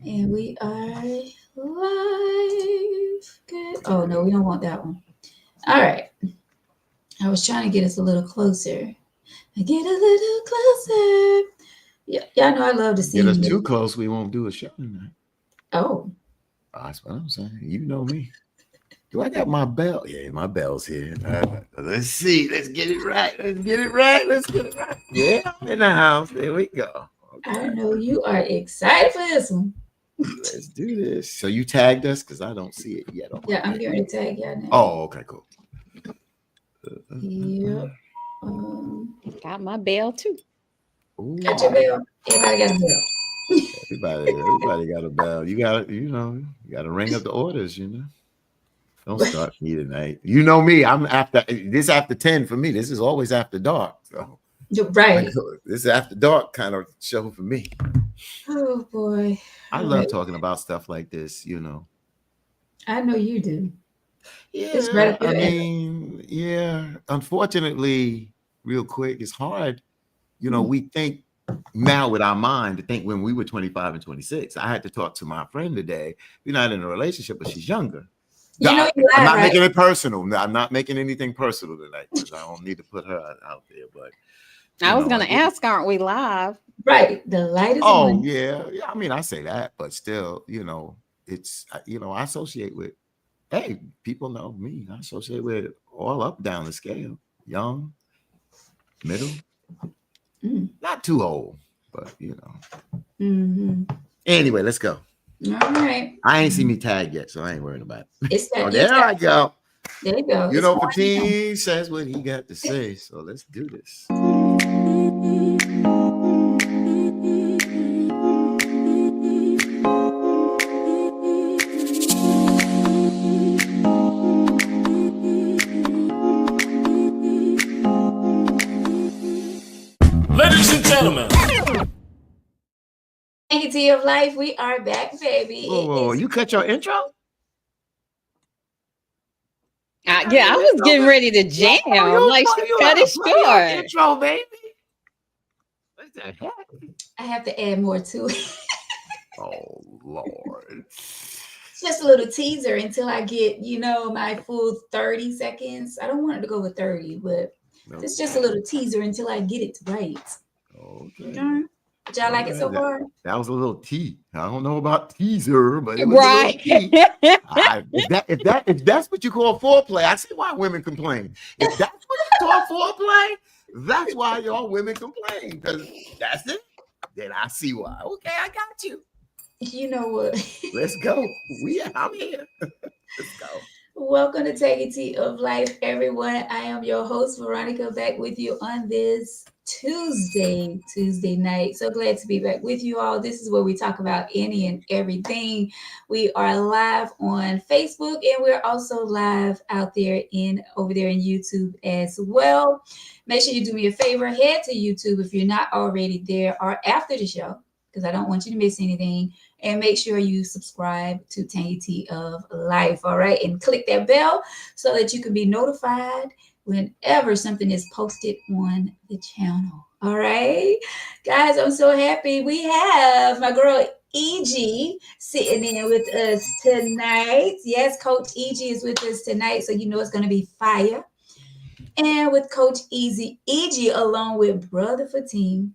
And we are live. Good. Oh, no, we don't want that one. All right. I was trying to get us a little closer. Get a little closer. Yeah, y'all know I love to Get us sing. too close, we won't do a show tonight. Oh, That's what I'm saying. You know me. Do I got my bell? Yeah, my bell's here. Let's see. Let's get it right. Let's get it right. Let's get it right. Yeah, I'm in the house. There we go. I Okay. know you are excited for this one. Let's do this. So you tagged us because I don't see it yet on Yeah, my I'm thing. getting ready to tag y'all now. Oh, okay, cool. Yep. Um, Got my bell too. Ooh, got your bell. Everybody got a bell. everybody got a bell. You got to, you got to ring up the orders. Don't start me tonight. You know me. I'm after this after 10 for me. This is always after dark. So You're right. this is after dark kind of show for me. Oh boy. I All love right. talking about stuff like this. I know you do. It's right Yeah, up I your alley. mean, yeah. Unfortunately, real quick, it's hard. Hmm. We think now with our mind to think when we were 25 and 26. I had to talk to my friend today. We're not in a relationship, but she's younger. You know you I'm lied, not right? making it personal. No, I'm not making anything personal tonight because I don't need to put her out there. But I was I gonna get. ask, aren't we live? Right. The light is Oh on. yeah, yeah. I mean, I say that, but still, it's I associate with. Hey, people know me. I associate with all up down the scale. Young, middle, Mm. not too old, but Mm-hmm. Anyway, let's go. All right. I ain't seen me tag yet, so I ain't worried about it. It's Oh, that. It's there that. I go. There you go. It's going down. Fatine says what he got to say, so let's do this. Ladies and gentlemen, Sanctity of life. We are back, baby. Whoa, It whoa, is. you cut your intro? Yeah, I was getting ready to jam. Like she cut it short. Intro, baby. What the heck? I have to add more to it. Oh Lord. Just a little teaser until I get, my full 30 seconds. I don't want it to go with 30, but it's just a little teaser until I get it right. Okay. Okay. Did y'all like it so far? That was a little tea. I don't know about teaser, but it was Right. a little tea. If that's what you call foreplay, I see why women complain. If that's what you call foreplay, that's why y'all women complain. Because that's it. Then I see why. Okay, I got you. You know what? Let's go. I'm here. Let's go. Welcome to Take of Life, everyone. I am your host, Veronica, back with you on this Tuesday night. So glad to be back with you all. This is where we talk about any and everything. We are live on Facebook, and we're also live out there over there in YouTube as well. Make sure you do me a favor, head to YouTube if you're not already there or after the show, because I don't want you to miss anything. And make sure you subscribe to Tangy Tea of Life, all right? And click that bell so that you can be notified whenever something is posted on the channel, all right? Guys, I'm so happy. We have my girl EG sitting in with us tonight. Yes, Coach EG is with us tonight, so you know it's going to be fire. And with Coach EG along with Brother Fatine,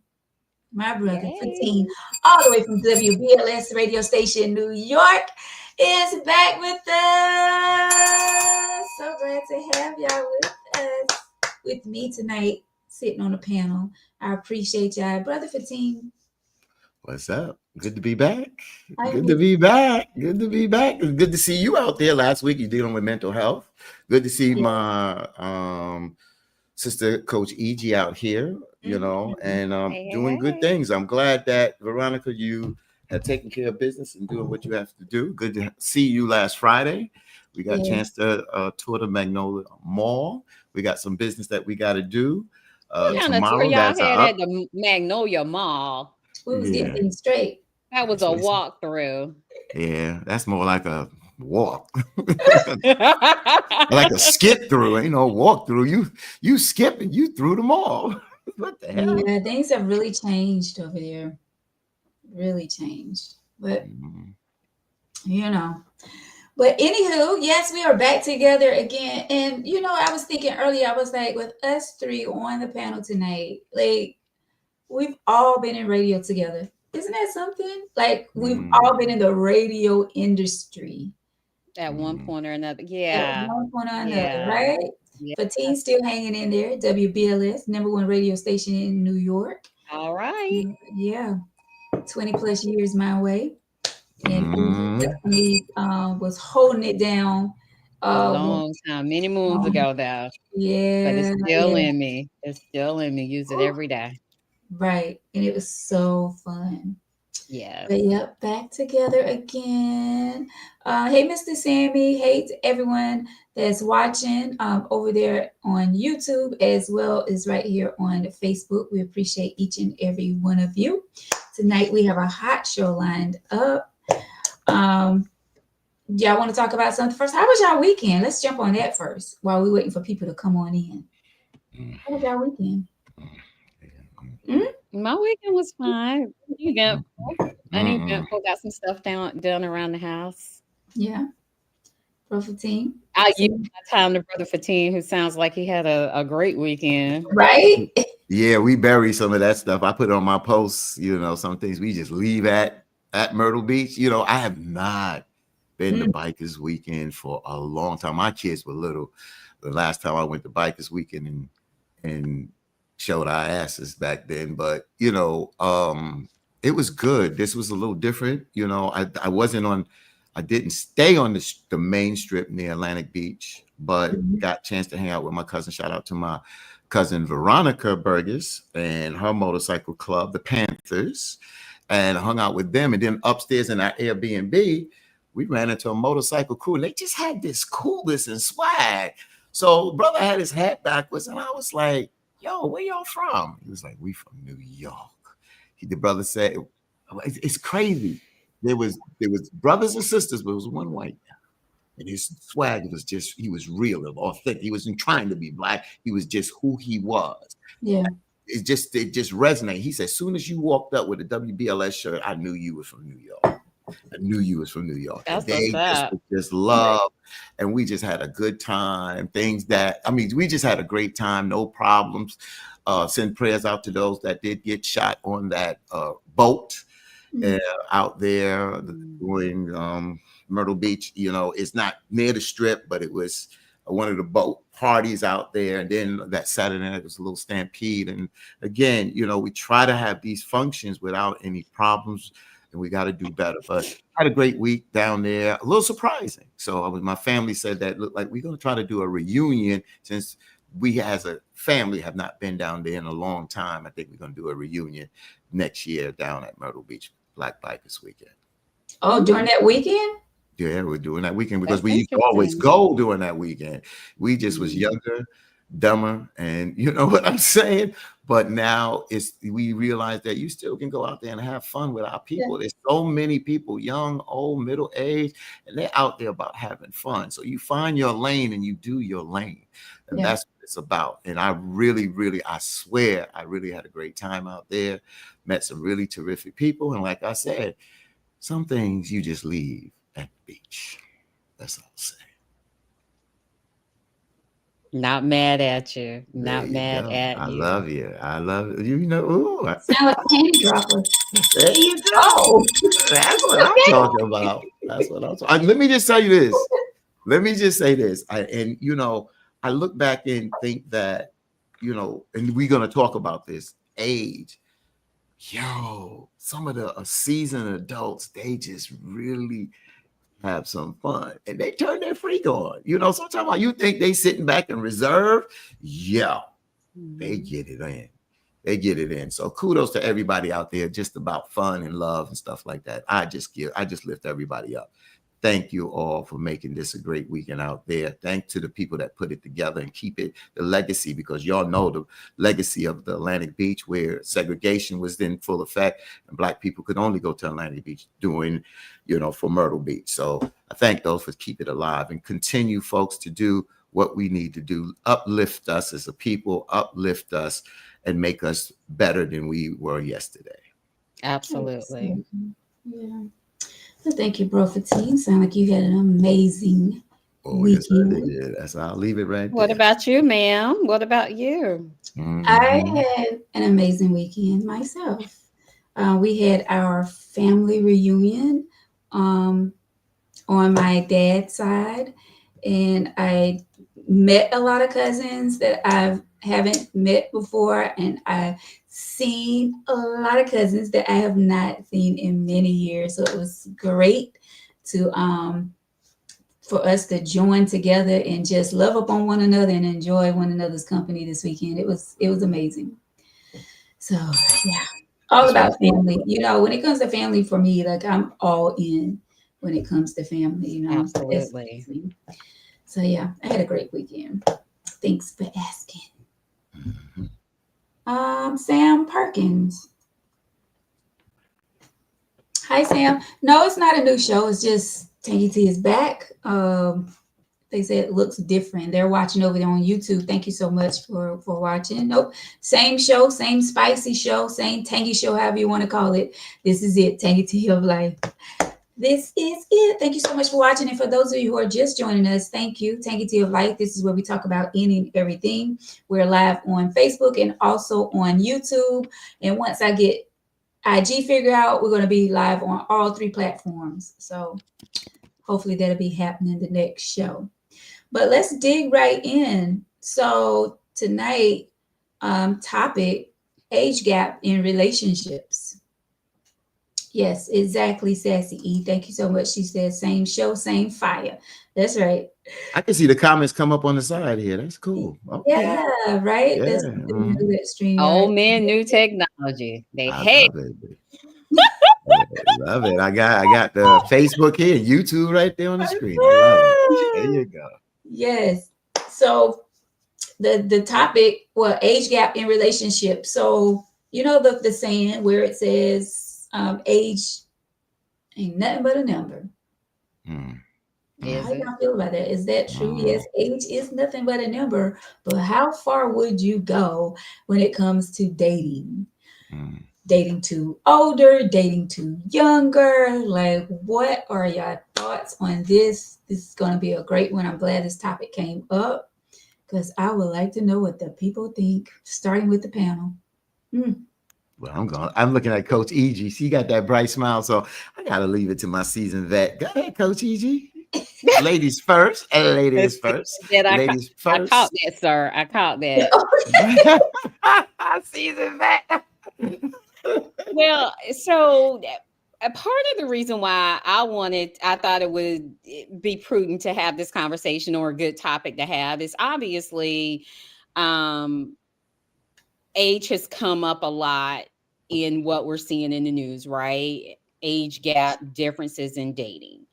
my brother Fatine, all the way from WBLS radio station New York, is back with us. So glad to have y'all with us, with me tonight, sitting on the panel. I appreciate y'all. Brother Fatine. What's up? Good to be back. I Good miss to be back. Good to be back. It's good to see you out there. Last week you're dealing with mental health. Good to see my sister Coach EG out here, and doing good things. I'm glad that Veronica, you have taken care of business and doing what you have to do. Good to see you last Friday. We got a chance to tour the Magnolia Mall. We got some business that we got to do. Tomorrow, y'all that's had at the Magnolia Mall. We was getting things straight. That was a walkthrough. Yeah, that's more like a walk. Like a skip through, ain't no walk through. You skip and you through them all. What the hell? Yeah, things have really changed over there. Really changed. But you know. But anywho, yes, we are back together again. And I was thinking earlier, I was like, with us three on the panel tonight, like we've all been in radio together. Isn't that something? Like we've all been in the radio industry at one point or another. at Yeah. one point or another, Yeah. right? Yeah. Fatine still hanging in there. WBLS, #1 radio station in New York. All right. Yeah, 20 plus years my way. And definitely was holding it down. A long time, many moons ago, though. Yeah. But it's still in me. It's still in me. Use it every day. Right. And it was so fun. Yeah. But yep, back together again. Hey, Mr. Sammy. Hey to everyone that's watching over there on YouTube as well as right here on Facebook. We appreciate each and every one of you. Tonight we have a hot show lined up. Y'all want to talk about something first? How was y'all weekend? Let's jump on that first while we're waiting for people to come on in. How was y'all weekend? My weekend was fine. Uneventful. Got some stuff done around the house. Yeah. Brother Fatine. I use my time to Brother Fatine, who sounds like he had a great weekend. Right? Yeah, we bury some of that stuff. I put on my posts, some things we just leave at Myrtle Beach. I have not been to Bikers Weekend for a long time. My kids were little. The last time I went to Bikers Weekend and showed our asses back then, but it was good. This was a little different. I didn't stay on the main strip near Atlantic Beach, but got a chance to hang out with my cousin. Shout out to my cousin Veronica Burgess and her motorcycle club, the Panthers, and hung out with them. And then upstairs in our Airbnb, we ran into a motorcycle crew, and they just had this coolness and swag. So brother had his hat backwards, and I was like, yo, where y'all from? He was like, we from New York. The brother said, it's crazy. There was brothers and sisters, but it was one white guy. And his swag was just, he was real and authentic. He wasn't trying to be black. He was just who he was. Yeah. It just resonated. He said, as soon as you walked up with a WBLS shirt, I knew you were from New York. I knew you was from New York. That's they just love, and we just had a good time. We just had a great time, no problems. Send prayers out to those that did get shot on that boat out there doing Myrtle Beach. It's not near the strip, but it was one of the boat parties out there. And then that Saturday night was a little stampede. And again, we try to have these functions without any problems. And we got to do better. But I had a great week down there. A little surprising. So my family said that looked like we're going to try to do a reunion since we as a family have not been down there in a long time. I think we're going to do a reunion next year down at Myrtle Beach Black Bikers Weekend. Oh, during that weekend? Yeah, we're doing that weekend because we used to always go during that weekend. We just was younger, dumber, and you know what I'm saying? But now we realize that you still can go out there and have fun with our people. There's so many people, young, old, middle age, and they're out there about having fun. So you find your lane and you do your lane. And that's what it's about. And I swear, I really had a great time out there. Met some really terrific people. And like I said, some things you just leave at the beach. That's all I'll say. Not mad at you. Not mad at you. I love you. I love you. Ooh, sound like candy dropper. There you go. That's what I'm talking about. That's what I'm talking. Let me just tell you this. Let me just say this. I look back and think that, and we're gonna talk about this age. Some of the seasoned adults, they just really have some fun and they turn their freak on. Sometimes you think they sitting back and reserved. They get it in. They get it in. So kudos to everybody out there just about fun and love and stuff like that. I just lift everybody up. Thank you all for making this a great weekend out there. Thanks to the people that put it together and keep it the legacy, because y'all know the legacy of the Atlantic Beach, where segregation was in full effect and Black people could only go to Atlantic Beach doing, for Myrtle Beach. So I thank those for keeping it alive and continue, folks, to do what we need to do. Uplift us as a people, uplift us and make us better than we were yesterday. Absolutely. Yeah. So thank you, bro, for tea. Sound like you had an amazing Yes, I weekend. did. That's I'll leave it right What there. about you, ma'am? What about you? I Mhm. had an amazing weekend myself. We had our family reunion um, on my dad's side, and I met a lot of cousins that I haven't met before, and I seen a lot of cousins that I have not seen in many years. So it was great to for us to join together and just love upon one another and enjoy one another's company this weekend. It was amazing. So yeah, all That's right. about family. You know, when it comes to family for me, like I'm all in when it comes to family, you know. So that's Absolutely. amazing. So yeah, I had a great weekend. Thanks for asking. Mhm. Sam Perkins. Hi Sam. No, it's not a new show. It's just Tangy T is back. They said it looks different. They're watching over there on YouTube. Thank you so much for watching. Nope, same show, same spicy show, same tangy show, however you want to call it. This is it, Tangy Tea of Life. This is it. Thank you so much for watching. And for those of you who are just joining us, thank you. Tangy Tea of Life. This is where we talk about any and everything. We're live on Facebook and also on YouTube. And once I get IG figured out, we're going to be live on all 3 platforms. So hopefully that'll be happening the next show. But let's dig right in. So tonight, topic age gap in relationships. Yes, exactly, Sassy E. Thank you so much. She said, same show, same fire. That's right. I can see the comments come up on the side here. That's cool. Okay. Yeah, right. Yeah. That's something to do that stream, right? Old men, new technology. They I hate. love it. Love it. I got the Facebook here, YouTube right there on the screen. I love it. There you go. Yes. So the topic, well, age gap in relationships. So you know the saying where it says age ain't nothing but a number. Mm, How Is mm, it? y'all feel about that? Is that true? Yes, mm, age is nothing but a number, but how far would you go when it comes to dating? mm. Dating too older, dating too younger? Like, what are your thoughts on this? This is going to be a great one. I'm glad this topic came up because I would like to know what the people think, starting with the panel. Mm. Well, I'm looking at Coach EG. She got that bright smile, so I gotta leave it to my seasoned vet. Go ahead, Coach EG. Ladies first. Ladies first. That Ladies I caught first. that, sir. I caught that. Seasoned vet. Well, so a part of the reason why I thought it would be prudent to have this conversation or a good topic to have is obviously um, age has come up a lot in what we're seeing in the news, right? Age gap differences in dating.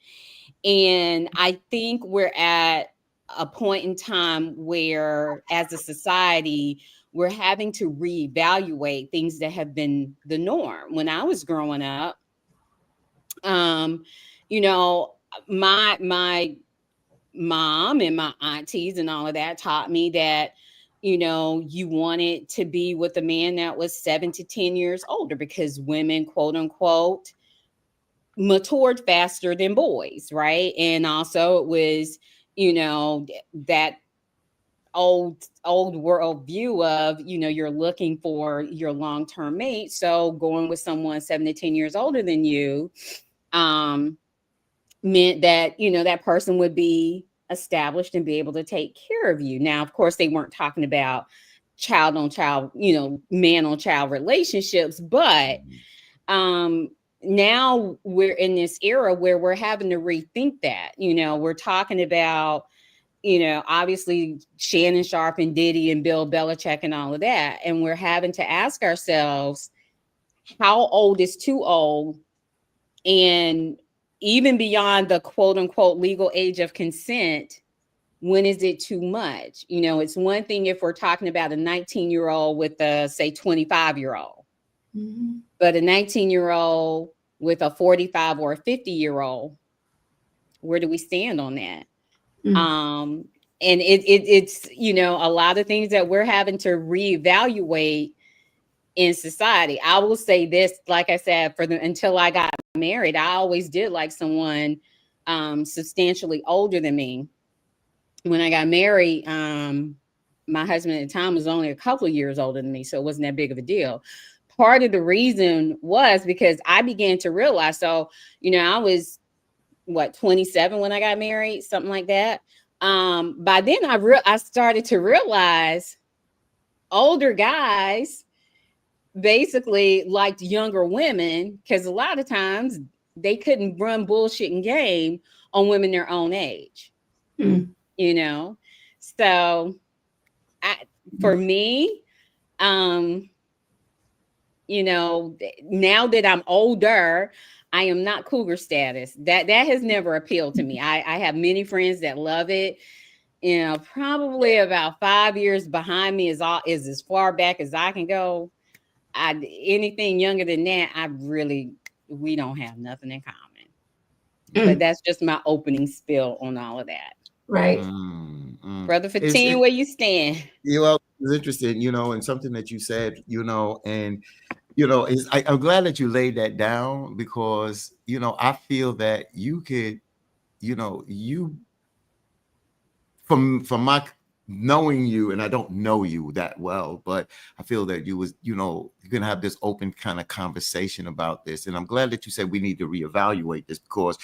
And I think we're at a point in time where, as a society, we're having to reevaluate things that have been the norm. When I was growing up, um, you know, my mom and my aunties and all of that taught me that, you wanted to be with a man that was 7 to 10 years older because women, quote unquote, matured faster than boys, right? And also it was, that old world view of, you're looking for your long-term mate. So going with someone 7 to 10 years older than you um meant that, that person would be established and be able to take care of you. Now, of course, they weren't talking about child on child, man on child relationships, but um now we're in this era where we're having to rethink that. We're talking about, obviously Shannon Sharp and Diddy and Bill Belichick and all of that, and we're having to ask ourselves, how old is too old? And even beyond the quote unquote legal age of consent, when is it too much? It's one thing if we're talking about a 19-year-old with a, say, 25-year-old. Mhm. But a 19-year-old with a 45 or a 50-year-old, where do we stand on that? Mm. Um, and it's, a lot of things that we're having to reevaluate in society. I will say this, like I said, until I got married, I always did like someone substantially older than me. When I got married, my husband at the time was only a couple of years older than me, so it wasn't that big of a deal. Part of the reason was because I began to realize, so, I was 27 when I got married, something like that. By then I started to realize older guys basically liked younger women, because a lot of times they couldn't run bullshit and game on women their own age. So for me, now that I'm older, I am not cougar status. That has never appealed to me. I have many friends that love it. Probably about 5 years behind me is as far back as I can go. Anything younger than that, we don't have nothing in common. But that's just my opening spiel on all of that. Right. Brother Fatin, where you stand? Well, it's interesting, and something that you said, and I'm glad that you laid that down, because I feel that you could, from my knowing you, and I don't know you that well, but I feel that you can have this open kind of conversation about this. And I'm glad that you said we need to reevaluate this, because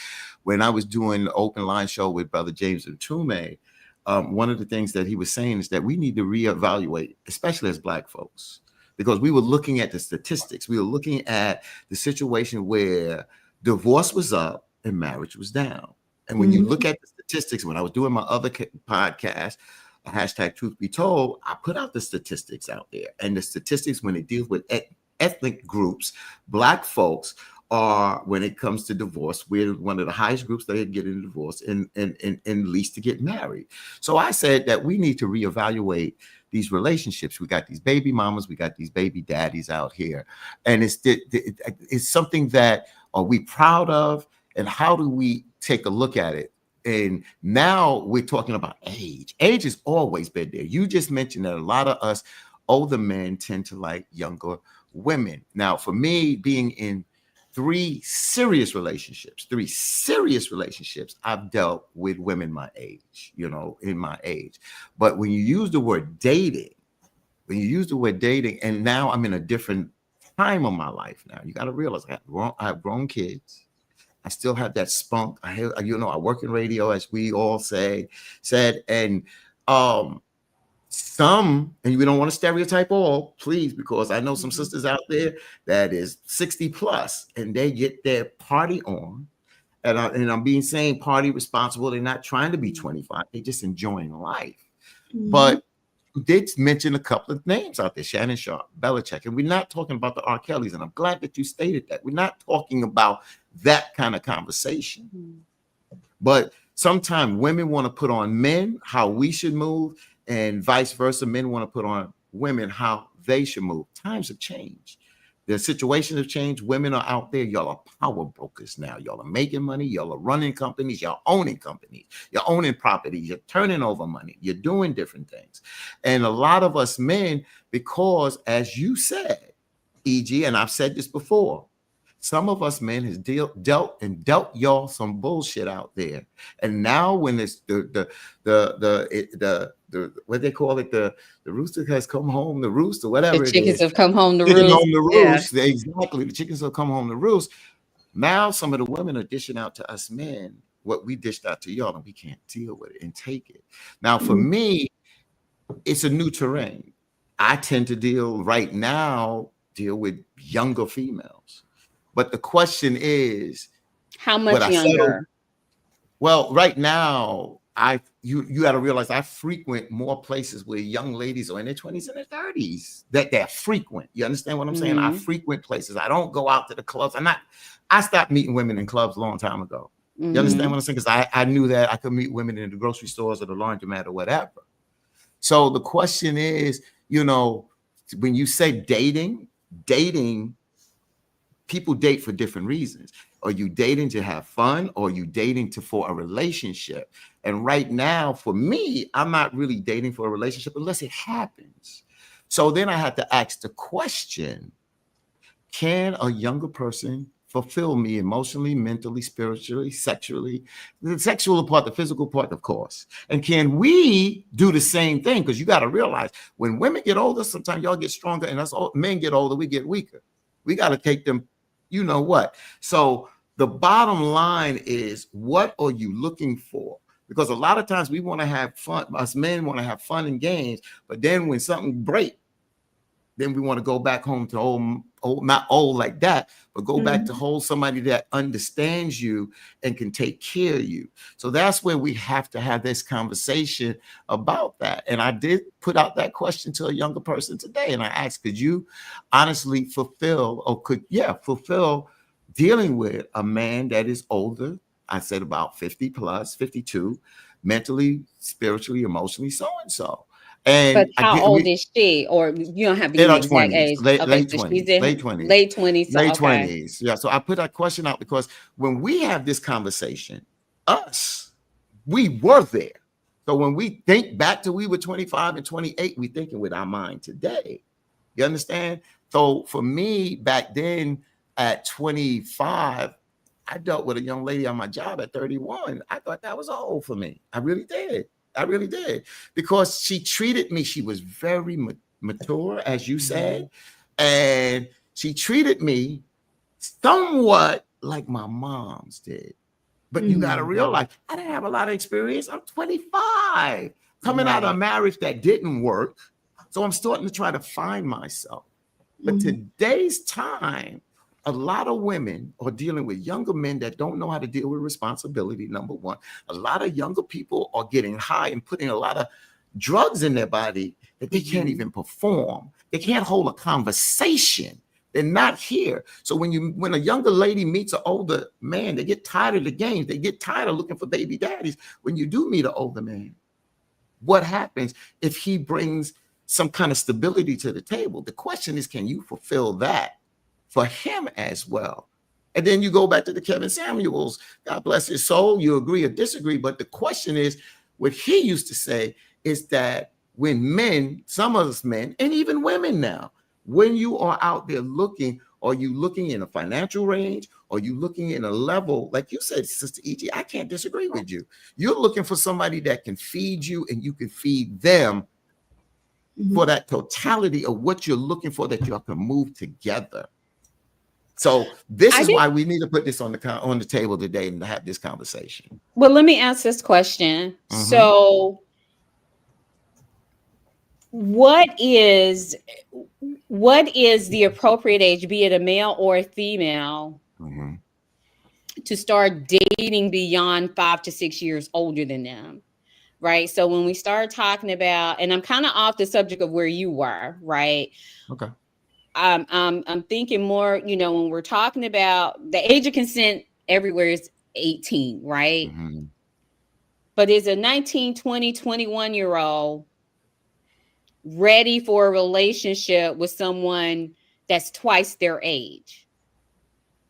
when I was doing the open line show with Brother James Ntume, one of the things that he was saying is that we need to reevaluate, especially as Black folks, because we were looking at the statistics. We were looking at the situation where divorce was up and marriage was down. And when you look at the statistics, when I was doing my other podcast, hashtag Truth Be Told, I put out the statistics out there. And the statistics, when it deals with ethnic groups, Black folks are, when it comes to divorce, we're one of the highest groups that get in divorce and least to get married. So I said that we need to reevaluate these relationships. We got these baby mamas, we got these baby daddies out here. And it's something that are we proud of, and how do we take a look at it? And now we're talking about age. Age has always been there. You just mentioned that a lot of us older men tend to like younger women. Now, for me, being in three serious relationships, I've dealt with women my age, in my age. But when you use the word dating, and now I'm in a different time of my life now, you got to realize I have grown kids. I still have that spunk. I work in radio, as we all said, and some, and we don't want to stereotype all, please, because I know some sisters out there that is 60 plus, and they get their party on, and I'm being saying party responsible. They're not trying to be 25; they're just enjoying life. But you did mention a couple of names out there: Shannon Sharpe, Belichick, and we're not talking about the R. Kellys. And I'm glad that you stated that. We're not talking about that kind of conversation. But sometimes women want to put on men how we should move, and vice versa. Men want to put on women how they should move. Times have changed. The situations have changed. Women are out there. Y'all are power brokers now. Y'all are making money. Y'all are running companies. Y'all owning companies. You're owning properties. You're turning over money. You're doing different things. And a lot of us men, because as you said, E.G., and I've said this before, some of us men has dealt y'all some bullshit out there. And now when it's the what they call it, the rooster has come home to roost, or whatever. The chickens have come home to roost. Yeah. Exactly. The chickens have come home to roost. Now some of the women are dishing out to us men what we dished out to y'all, and we can't deal with it and take it. Now, for me, it's a new terrain. I tend to deal with younger females. But the question is, how much younger? Well, right now, you got to realize I frequent more places where young ladies are in their 20s and their 30s. That they're frequent. You understand what I'm saying? I frequent places. I don't go out to the clubs. I stopped meeting women in clubs a long time ago. You understand what I'm saying? Because I knew that I could meet women in the grocery stores or the laundromat or whatever. So the question is, when you say dating, people date for different reasons. Are you dating to have fun, or are you dating for a relationship? And right now, for me, I'm not really dating for a relationship unless it happens. So then I had to ask the question, can a younger person fulfill me emotionally, mentally, spiritually, sexually? The sexual part, the physical part, of course. And can we do the same thing? Because you got to realize when women get older, sometimes y'all get stronger, and us men get older, we get weaker. We got to take them, you know what? So the bottom line is, what are you looking for? Because a lot of times we want to have fun. Us men want to have fun and games, but then when something breaks, then we want to go back home to old, not old like that, but go back to hold somebody that understands you and can take care of you. So that's where we have to have this conversation about that. And I did put out that question to a younger person today. And I asked, could you honestly fulfill dealing with a man that is older? I said about 50 plus, 52, mentally, spiritually, emotionally, so-and-so. But how old is she? Or you don't have the exact age. Late 20s. Late 20s. Late 20s. Yeah. So I put that question out because when we have this conversation, we were there. So when we think back to we were 25 and 28, we thinking with our mind today. You understand? So for me back then at 25, I dealt with a young lady on my job at 31. I thought that was old for me. I really did. Because she treated me, she was very mature, as you said, and she treated me somewhat like my mom's did. But you got to realize, I didn't have a lot of experience. I'm 25, coming out of a marriage that didn't work. So I'm starting to try to find myself. But today's time, a lot of women are dealing with younger men that don't know how to deal with responsibility, number one. A lot of younger people are getting high and putting a lot of drugs in their body that they can't even perform. They can't hold a conversation. They're not here. So when a younger lady meets an older man, they get tired of the games. They get tired of looking for baby daddies. When you do meet an older man, what happens if he brings some kind of stability to the table? The question is, can you fulfill that for him as well? And then you go back to the Kevin Samuels, God bless his soul, you agree or disagree, but the question is, what he used to say is that when men, some of us men, and even women now, when you are out there looking, are you looking in a financial range? Are you looking in a level, like you said, Sister E.G., I can't disagree with you. You're looking for somebody that can feed you and you can feed them for that totality of what you're looking for, that you can move together. So this is why we need to put this on the table today and to have this conversation. Well, let me ask this question. So what is the appropriate age, be it a male or a female, to start dating beyond 5 to 6 years older than them? Right. So when we start talking about, and I'm kind of off the subject of where you were, right? Okay. I'm thinking more, when we're talking about the age of consent, everywhere is 18, right? But is a 19, 20, 21-year-old ready for a relationship with someone that's twice their age?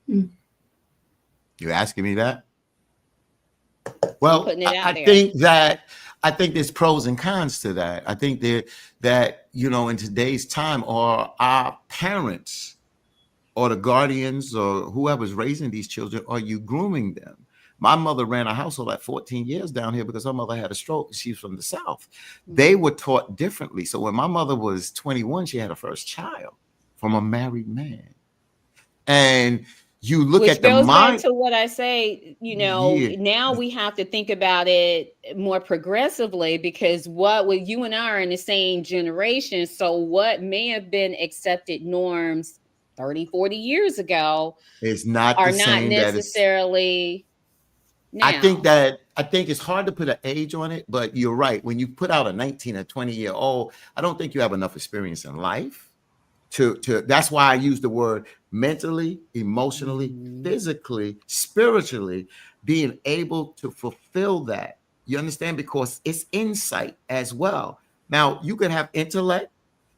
You're asking me that? Well, I think there's pros and cons to that. I think that in today's time, are our parents or the guardians or whoever's raising these children, are you grooming them? My mother ran a household at 14 years down here because her mother had a stroke. She's from the South. They were taught differently. So when my mother was 21, she had her first child from a married man. And you look at the mind. Which goes back to what I say, now we have to think about it more progressively, because you and I are in the same generation. So what may have been accepted norms 30, 40 years ago is not necessarily now. I think it's hard to put an age on it, but you're right. When you put out a 19 or 20-year-old, I don't think you have enough experience in life to that's why I use the word mentally, emotionally, physically, spiritually, being able to fulfill that. You understand? Because it's insight as well. Now, you can have intellect,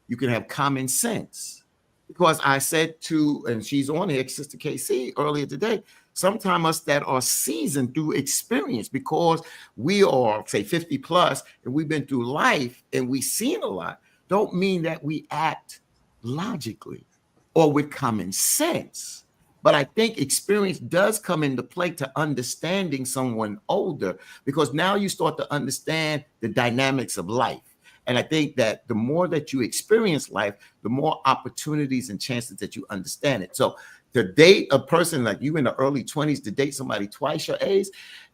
you can have common sense. Because I said and she's on here, Sister KC, earlier today, sometimes us that are seasoned through experience, because we are, say, 50 plus, and we've been through life and we've seen a lot. don't mean that we act logically or with common sense. But I think experience does come into play to understanding someone older, because now you start to understand the dynamics of life. And I think that the more that you experience life, the more opportunities and chances that you understand it. So to date a person like you in the early 20s, to date somebody twice your age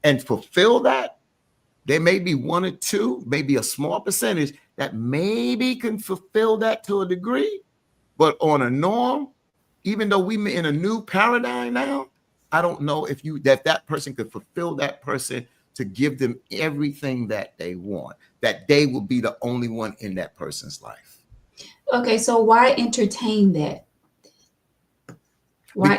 and fulfill that, there may be one or two, maybe a small percentage that maybe can fulfill that to a degree. But on a norm, even though we're in a new paradigm now, I don't know if that person could fulfill that person to give them everything that they want, that they will be the only one in that person's life. Okay, so why entertain that? Why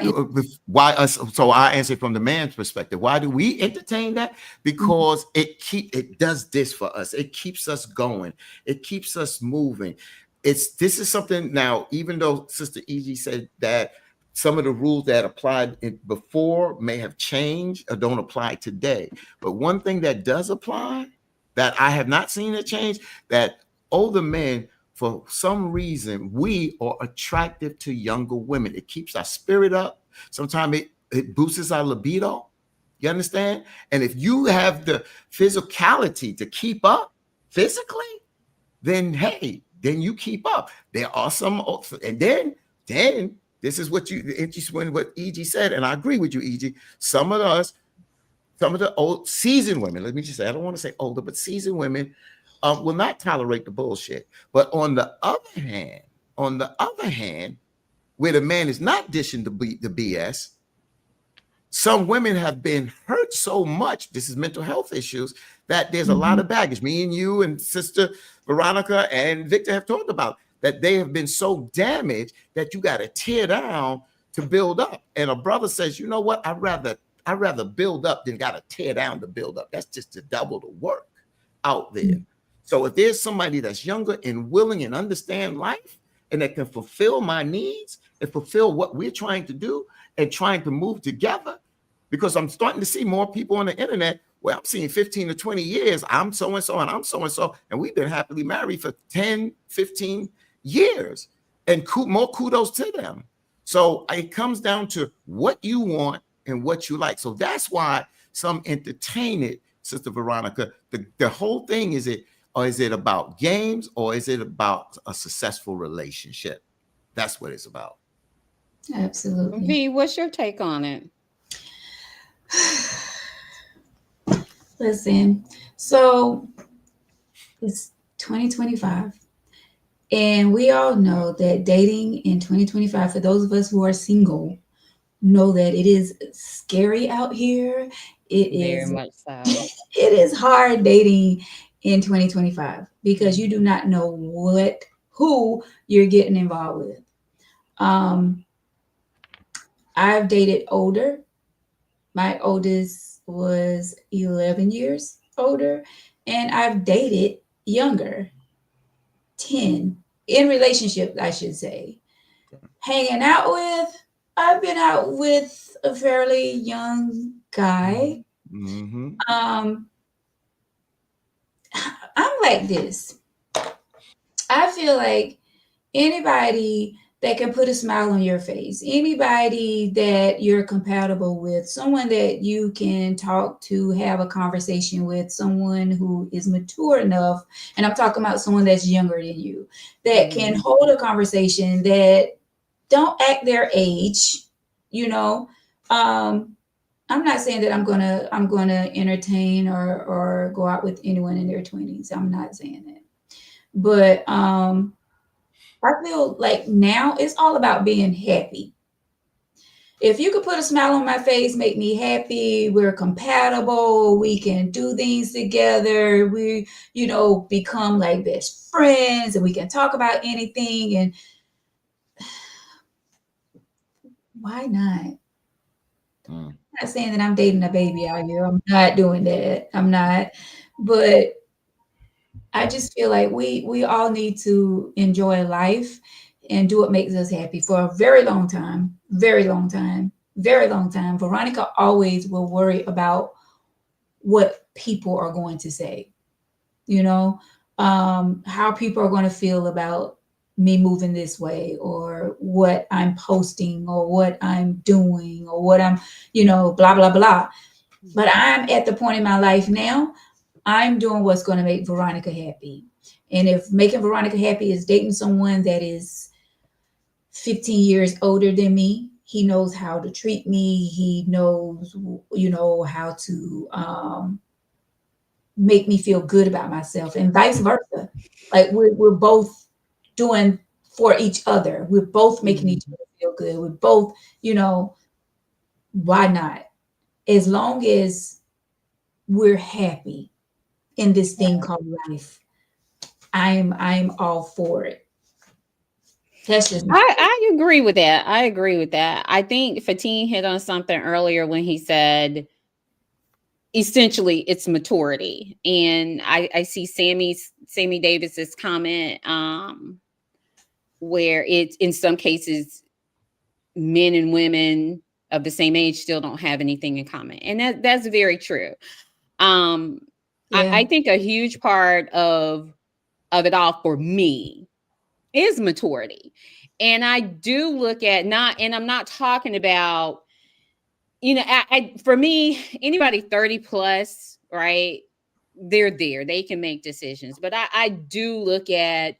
us? So I answer from the man's perspective. Why do we entertain that? Because it does this for us. It keeps us going. It keeps us moving. This is something now, even though Sister E.G. said that some of the rules that applied before may have changed or don't apply today. But one thing that does apply that I have not seen it change, that older men, for some reason, we are attractive to younger women. It keeps our spirit up. Sometimes it boosts our libido. You understand? And if you have the physicality to keep up physically, then hey, then you keep up. There are some, and then this is what E.G. said, and I agree with you, E.G. Some of the old seasoned women, let me just say, I don't want to say older, but seasoned women will not tolerate the bullshit. But on the other hand, where the man is not dishing the BS, some women have been hurt so much, this is mental health issues, that there's a lot of baggage. Me and you and Sister Veronica and Victor have talked about that. They have been so damaged that you got to tear down to build up. And a brother says, you know what? I'd rather build up than got to tear down to build up. That's just to double the work out there. So if there's somebody that's younger and willing and understand life and that can fulfill my needs and fulfill what we're trying to do and trying to move together, because I'm starting to see more people on the internet where I'm seeing 15 to 20 years, I'm so-and-so and I'm so-and-so, and we've been happily married for 10, 15 years, and more kudos to them. So it comes down to what you want and what you like. So that's why some entertain it, Sister Veronica. The whole thing is it about games, or is it about a successful relationship? That's what it's about. Absolutely. V, what's your take on it? Listen, so it's 2025, and we all know that dating in 2025, for those of us who are single, know that it is scary out here. Very much so. It is hard dating in 2025 because you do not know who you're getting involved with. I've dated older. My oldest was 11 years older, and I've dated younger, 10, in relationships, I should say. Hanging out with, I've been out with a fairly young guy. I'm like this. I feel like anybody that can put a smile on your face, anybody that you're compatible with, someone that you can talk to, have a conversation with, someone who is mature enough, and I'm talking about someone that's younger than you, that can hold a conversation, that don't act their age, you know. I'm not saying that I'm gonna entertain or go out with anyone in their 20s. I'm not saying that. But I feel like now it's all about being happy. If you could put a smile on my face, make me happy, we're compatible, we can do things together, we, become like best friends, and we can talk about anything, and why not? I'm not saying that I'm dating a baby out here. I'm not doing that. I'm not. But I just feel like we all need to enjoy life and do what makes us happy for a very long time, very long time, very long time. Veronica always will worry about what people are going to say. how people are going to feel about me moving this way, or what I'm posting, or what I'm doing, or what I'm, blah, blah, blah. But I'm at the point in my life now, I'm doing what's going to make Veronica happy. And if making Veronica happy is dating someone that is 15 years older than me, he knows how to treat me. He knows, how to make me feel good about myself, and vice versa. Like we're both doing for each other. We're both making each other feel good. We're both, why not? As long as we're happy in this thing called life, I'm all for it. That's just I agree with that. I think Fatin hit on something earlier when he said essentially it's maturity. And I see Sammy Davis's comment where it's in some cases men and women of the same age still don't have anything in common. And that's very true. I think a huge part of it all for me is maturity. And I do look at and I'm not talking about, for me, anybody 30 plus, right? They're there, they can make decisions. But I do look at,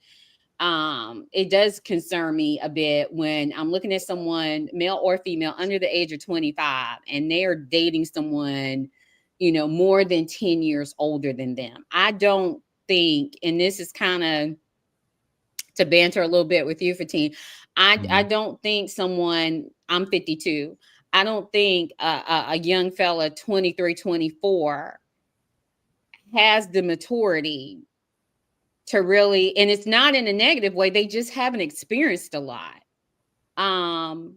it does concern me a bit when I'm looking at someone, male or female, under the age of 25, and they are dating someone, more than 10 years older than them. I don't think, and this is kind of to banter a little bit with you, Fatin, I don't think someone, I'm 52, I don't think a young fella 23, 24 has the maturity to really, and it's not in a negative way, they just haven't experienced a lot. And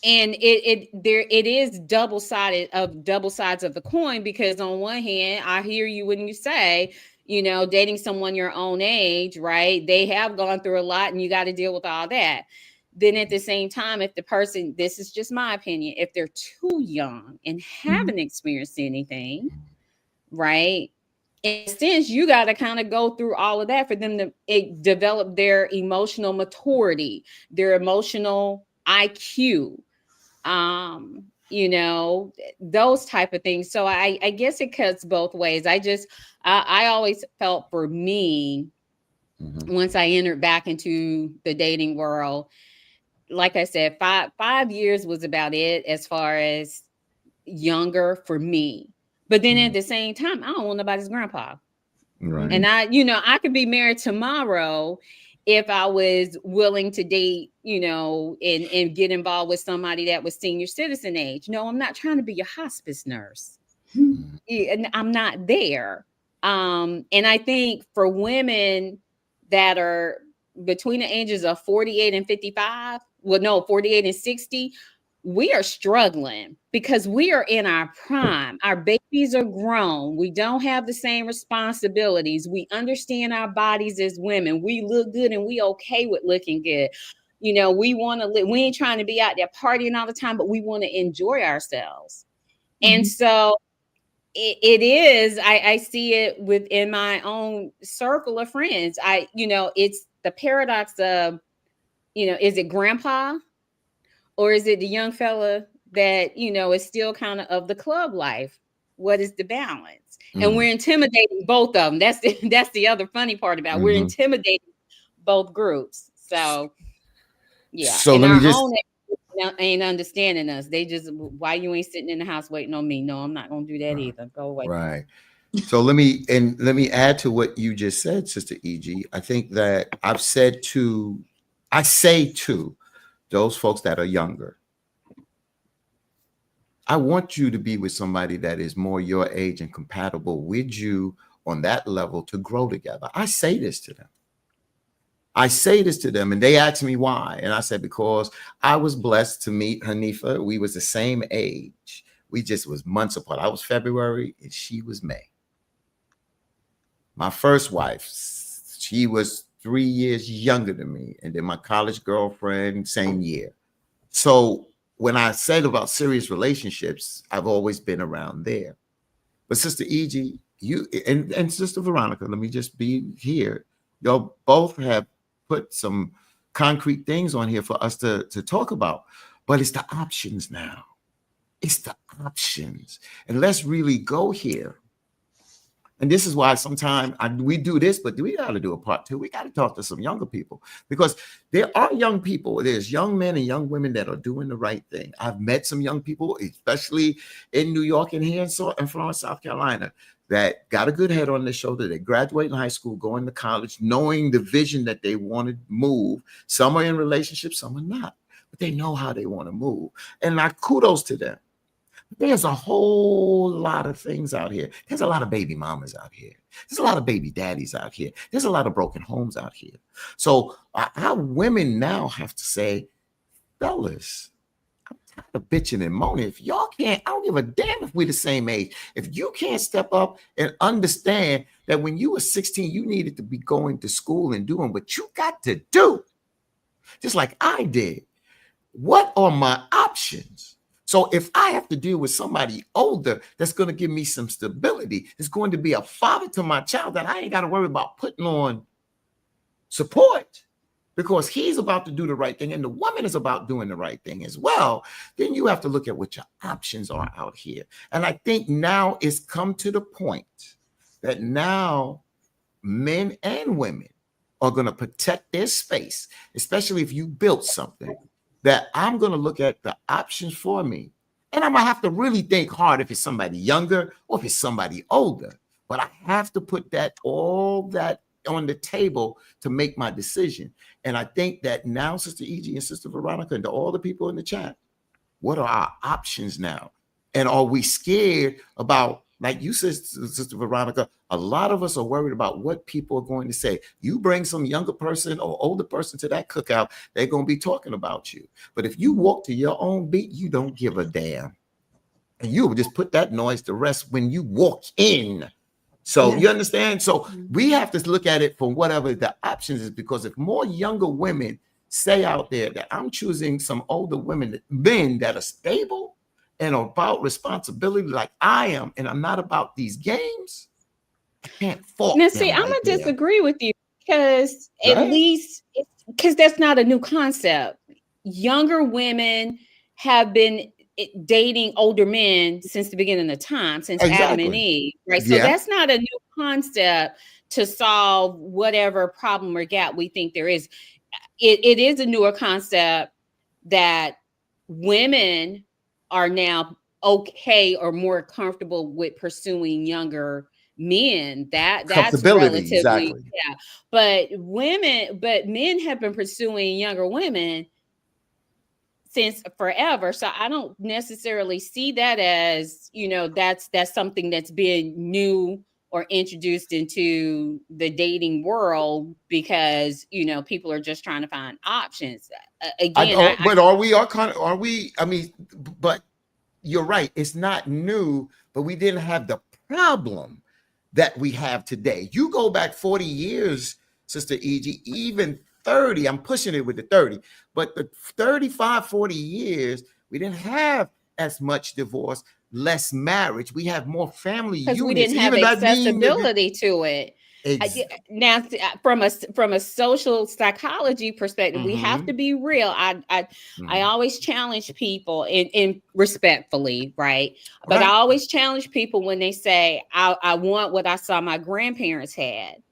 it is double sides of the coin, because on one hand, I hear you when you say, dating someone your own age, right? They have gone through a lot and you got to deal with all that. Then at the same time, if the person, this is just my opinion, if they're too young and haven't experienced anything, right? In a sense, you got to kind of go through all of that for them to develop their emotional maturity, their emotional IQ, those type of things. So I guess it cuts both ways. I always felt for me, once I entered back into the dating world, like I said, 5 years was about it as far as younger for me. But then at the same time, I don't want nobody's grandpa. Right. And I could be married tomorrow if I was willing to date, and get involved with somebody that was senior citizen age. No, I'm not trying to be a hospice nurse. And I'm not there. And I think for women that are between the ages of 48 and 55, 48 and 60, we are struggling because we are in our prime. Our babies are grown. We don't have the same responsibilities. We understand our bodies as women. We look good and we okay with looking good. We want to live. We ain't trying to be out there partying all the time, but we want to enjoy ourselves. And so it is, I see it within my own circle of friends. It's the paradox of, is it grandpa? Or is it the young fella that, is still kind of the club life? What is the balance? And we're intimidating both of them. That's the other funny part about it. We're intimidating both groups. So, yeah. So and let me just... own ain't understanding us. They just, why you ain't sitting in the house waiting on me? No, I'm not going to do that either. Go away. Right. So let me add to what you just said, Sister E.G. I think that I say to those folks that are younger, I want you to be with somebody that is more your age and compatible with you on that level to grow together. I say this to them. And they ask me why. And I said, because I was blessed to meet Hanifa. We was the same age. We just was months apart. I was February and she was May. My first wife, she was 3 years younger than me. And then my college girlfriend, same year. So when I said about serious relationships, I've always been around there. But Sister E.G., you and Sister Veronica, let me just be here. Y'all both have put some concrete things on here for us to talk about, but it's the options now. It's the options. And let's really go here. And this is why sometimes we do this, but we got to do a part 2. We got to talk to some younger people, because there are young people. There's young men and young women that are doing the right thing. I've met some young people, especially in New York and here in Florence, South Carolina, that got a good head on their shoulder. They graduate in high school, going to college, knowing the vision that they want to move. Some are in relationships, some are not, but they know how they want to move. And kudos to them. There's a whole lot of things out here. There's a lot of baby mamas out here. There's a lot of baby daddies out here. There's a lot of broken homes out here. So our women now have to say, fellas, I'm tired of bitching and moaning. If y'all can't, I don't give a damn if we're the same age. If you can't step up and understand that when you were 16, you needed to be going to school and doing what you got to do, just like I did. What are my options? So if I have to deal with somebody older that's going to give me some stability, it's going to be a father to my child that I ain't got to worry about putting on support, because he's about to do the right thing and the woman is about doing the right thing as well, then you have to look at what your options are out here. And I think now it's come to the point that now men and women are going to protect their space, especially if you built something, that I'm going to look at the options for me. And I'm going to have to really think hard if it's somebody younger or if it's somebody older. But I have to put all that on the table to make my decision. And I think that now, Sister E.G. and Sister Veronica and to all the people in the chat, what are our options now? And are we scared about, like you said, Sister Veronica, a lot of us are worried about what people are going to say. You bring some younger person or older person to that cookout, they're going to be talking about you. But if you walk to your own beat, you don't give a damn. And you will just put that noise to rest when you walk in. So you understand? So we have to look at it for whatever the options is, because if more younger women say out there that I'm choosing some older men that are stable and about responsibility like I am, and I'm not about these games, I can't fault now, them. see, I'm going to disagree with you, because because that's not a new concept. Younger women have been dating older men since the beginning of time, since Adam and Eve, right? So that's not a new concept to solve whatever problem or gap we think there is. It is a newer concept that women are now okay or more comfortable with pursuing younger men. That's relatively But men have been pursuing younger women since forever. So I don't necessarily see that as, that's something that's been new or introduced into the dating world because, people are just trying to find options. But you're right. It's not new, but we didn't have the problem that we have today. You go back 40 years, Sister E.G., even 30, I'm pushing it with the 30, but the 35, 40 years, we didn't have as much divorce, less marriage. We have more family units. Because we didn't have accessibility to it. Now, from a social psychology perspective, we have to be real. I always challenge people in respectfully, right? But I always challenge people when they say, I want what I saw my grandparents had,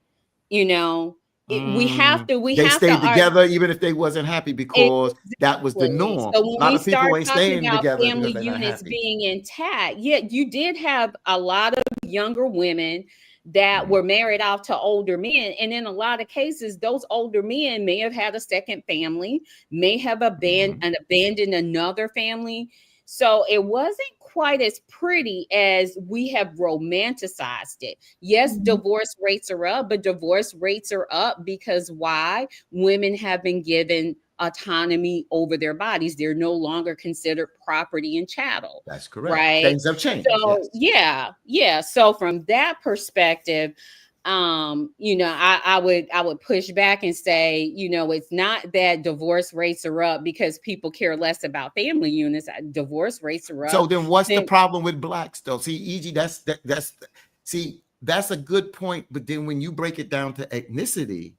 we have to stayed together even if they wasn't happy, because that was the norm. So when we start talking about family units being intact, you did have a lot of younger women that were married off to older men, and in a lot of cases, those older men may have had a second family, may have abandoned another family. So it wasn't quite as pretty as we have romanticized it. Yes, divorce rates are up, but divorce rates are up because why? Women have been given autonomy over their bodies. They're no longer considered property and chattel. That's correct. Right? Things have changed. So yes. So from that perspective, I would push back and say, it's not that divorce rates are up because people care less about family units. Divorce rates are up. So then what's the problem with blacks though? See, E.G., that's a good point. But then when you break it down to ethnicity,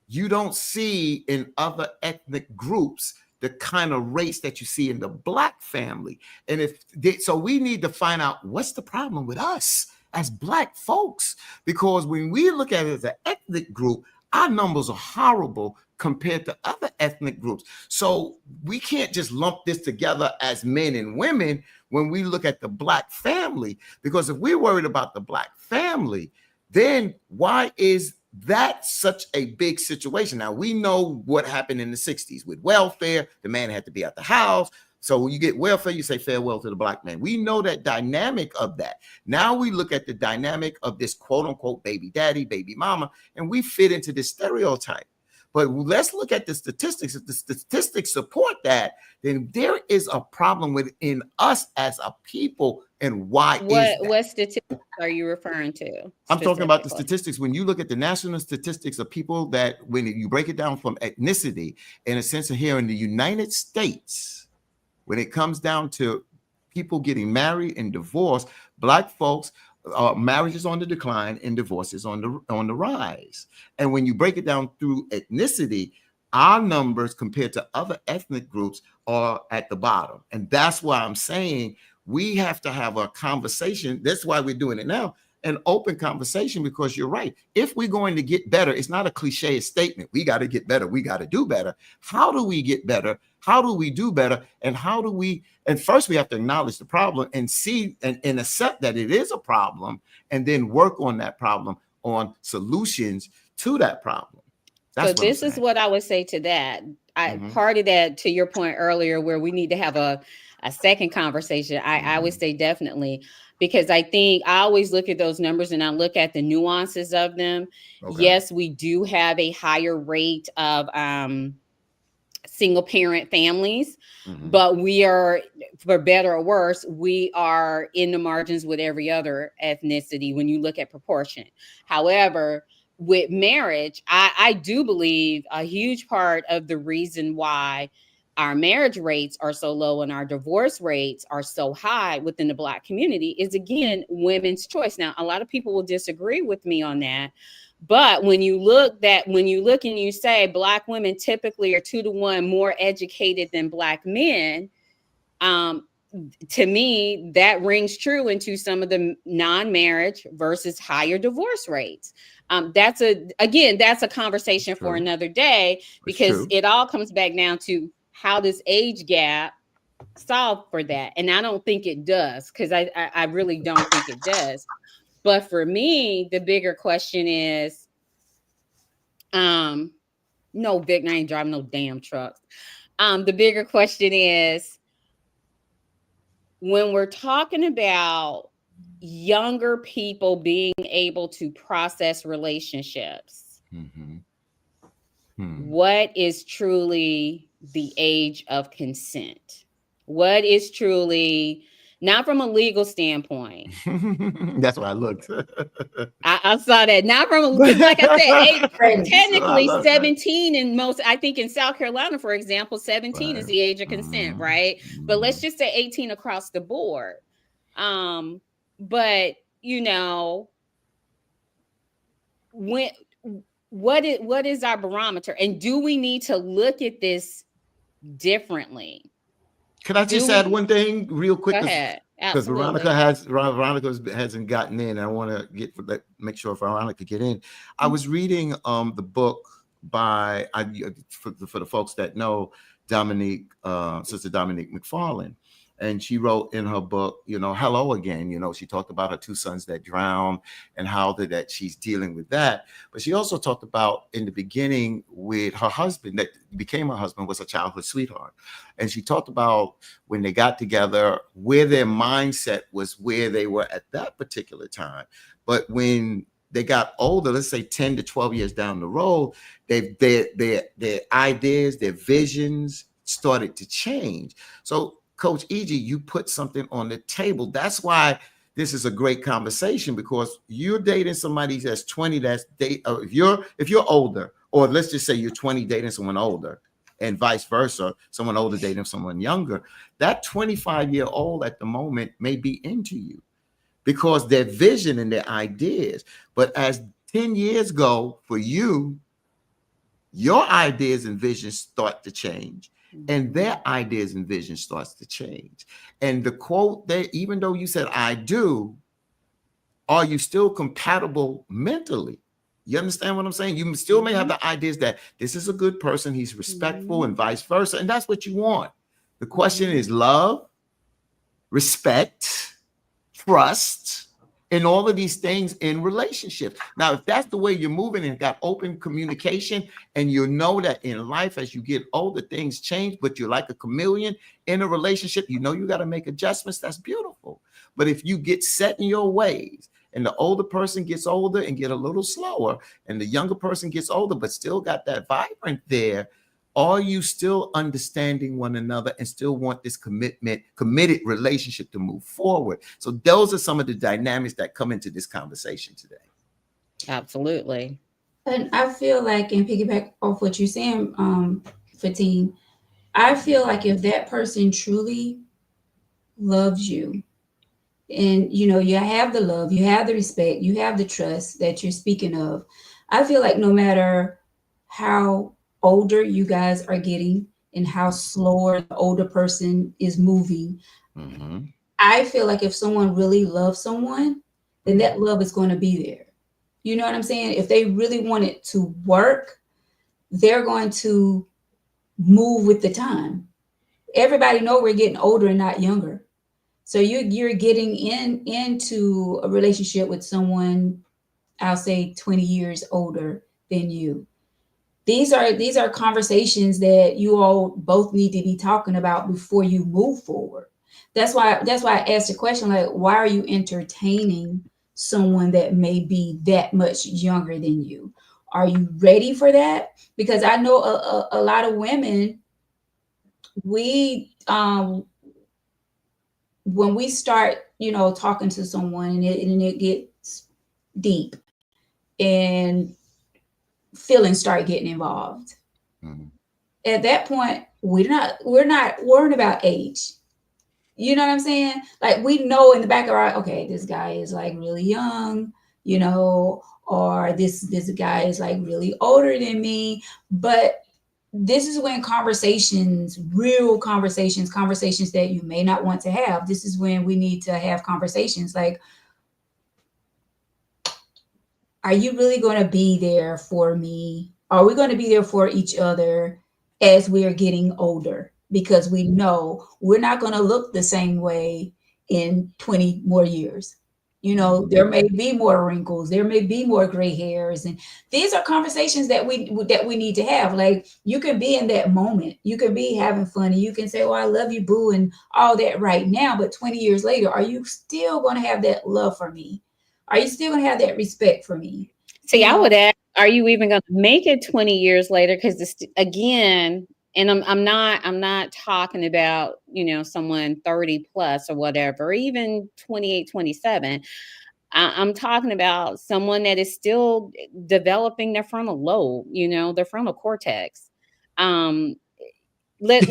you don't see in other ethnic groups the kind of race that you see in the Black family. And so we need to find out what's the problem with us as Black folks, because when we look at it as an ethnic group, our numbers are horrible compared to other ethnic groups. So we can't just lump this together as men and women when we look at the Black family, because if we're worried about the Black family, then why is that such a big situation? Now, we know what happened in the 60s with welfare. The man had to be at the house. So when you get welfare, you say farewell to the Black man. We know that dynamic of that. Now we look at the dynamic of this quote unquote baby daddy, baby mama, and we fit into this stereotype. But let's look at the statistics. If the statistics support that, then there is a problem within us as a people. And why is that? What statistics are you referring to? I'm talking about the statistics. When you look at the national statistics of people that, when you break it down from ethnicity, in a sense of here in the United States, when it comes down to people getting married and divorced, Black folks, marriage is on the decline and divorce is on the rise. And when you break it down through ethnicity, our numbers compared to other ethnic groups are at the bottom. And that's why I'm saying we have to have a conversation. That's why we're doing it now, an open conversation, because you're right. If we're going to get better, it's not a cliche statement. We got to get better. We got to do better. How do we get better? How do we do better? And first we have to acknowledge the problem and see and accept that it is a problem, and then work on that problem, on solutions to that problem. So this is what I would say to that. Part of that, to your point earlier, where we need to have a second conversation, I would say definitely, because I think I always look at those numbers and I look at the nuances of them. Okay. Yes, we do have a higher rate of single parent families, but we are, for better or worse, we are in the margins with every other ethnicity when you look at proportion. However, with marriage, I do believe a huge part of the reason why our marriage rates are so low and our divorce rates are so high within the Black community is, again, women's choice. Now, a lot of people will disagree with me on that. But when you look and you say Black women typically are 2 to 1 more educated than Black men, to me, that rings true into some of the non-marriage versus higher divorce rates. That's a conversation for another day, because it all comes back down to how does age gap solve for that? And I don't think it does, because I really don't think it does. But for me, the bigger question is, no, Vic, I ain't driving no damn trucks. The bigger question is, when we're talking about younger people being able to process relationships, what is truly the age of consent? What is truly, not from a legal standpoint. That's why I looked. I saw that. Not from a, like I said, technically 17 in most, I think in South Carolina, for example, 17 is the age of consent, right? But let's just say 18 across the board. But you know, what is our barometer? And do we need to look at this differently? Can I just add one thing real quick? Go ahead. Because Veronica hasn't gotten in. I want to make sure Veronica get in. I was reading the book by for the folks that know Sister Dominique McFarland. And she wrote in her book, Hello Again. She talked about her 2 sons that drowned and how that she's dealing with that. But she also talked about in the beginning with her husband that became her husband, was a childhood sweetheart. And she talked about when they got together, where their mindset was where they were at that particular time. But when they got older, let's say 10 to 12 years down the road, their ideas, their visions started to change. So Coach E.G., you put something on the table. That's why this is a great conversation, because you're dating somebody that's 20, if you're older, or let's just say you're 20 dating someone older, and vice versa, someone older dating someone younger, that 25-year-old at the moment may be into you, because their vision and their ideas. But as 10 years go for you, your ideas and visions start to change, and their ideas and visions starts to change. And the quote that, even though you said I do, are you still compatible mentally? You understand what I'm saying? You still may have the ideas that this is a good person, he's respectful, and vice versa, and that's what you want. The question is love, respect, trust, and all of these things in relationships. Now, if that's the way you're moving and got open communication, and you know that in life, as you get older, things change, but you're like a chameleon in a relationship, you know you got to make adjustments, that's beautiful. But if you get set in your ways, and the older person gets older and get a little slower, and the younger person gets older, but still got that vibrant there, are you still understanding one another and still want this committed relationship to move forward? So those are some of the dynamics that come into this conversation today. Absolutely. And I feel like, and piggyback off what you're saying, Fatine, I feel like if that person truly loves you, and you know, you have the love, you have the respect, you have the trust that you're speaking of, I feel like no matter how older you guys are getting and how slower the older person is moving, I feel like if someone really loves someone, then that love is going to be there. You know what I'm saying? If they really want it to work, they're going to move with the time. Everybody know we're getting older and not younger. So you're getting into a relationship with someone, I'll say 20 years older than you. These are conversations that you all both need to be talking about before you move forward. That's why I asked the question, like, why are you entertaining someone that may be that much younger than you? Are you ready for that? Because I know a lot of women, we when we start, you know, talking to someone and it gets deep and feelings start getting involved. At that point, we're not worrying about age. You know what I'm saying? Like, we know in the back of our, okay, this guy is like really young, you know, or this guy is like really older than me. But this is when conversations, real conversations that you may not want to have, this is when we need to have conversations like, are you really going to be there for me? Are we going to be there for each other as we are getting older? Because we know we're not going to look the same way in 20 more years. You know, there may be more wrinkles, there may be more gray hairs, and these are conversations that we need to have. Like, you can be in that moment, you can be having fun, and you can say, "Oh, I love you, boo," and all that right now. But 20 years later, are you still going to have that love for me? Are you still going to have that respect for me? See, I would ask, are you even going to make it 20 years later? Because this, again, and I'm not talking about, you know, someone 30 plus or whatever, even 28, 27. I'm talking about someone that is still developing their frontal lobe, you know, their frontal cortex. Let's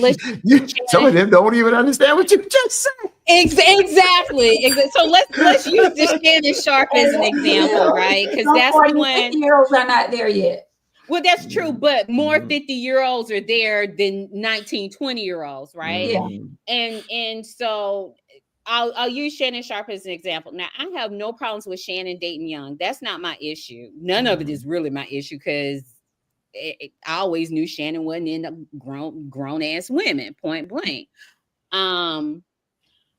some of them don't even understand what you just said. Exactly. So let's use this Shannon Sharpe as an example, right? Because that's when 50-year-olds are not there yet. Well, that's true, but more 50-year-olds are there than 19, 20-year-olds, right? Yeah. And so I'll use Shannon Sharpe as an example. Now, I have no problems with Shannon dating young. That's not my issue. None of it is really my issue, because I always knew Shannon wasn't into grown ass women, point blank.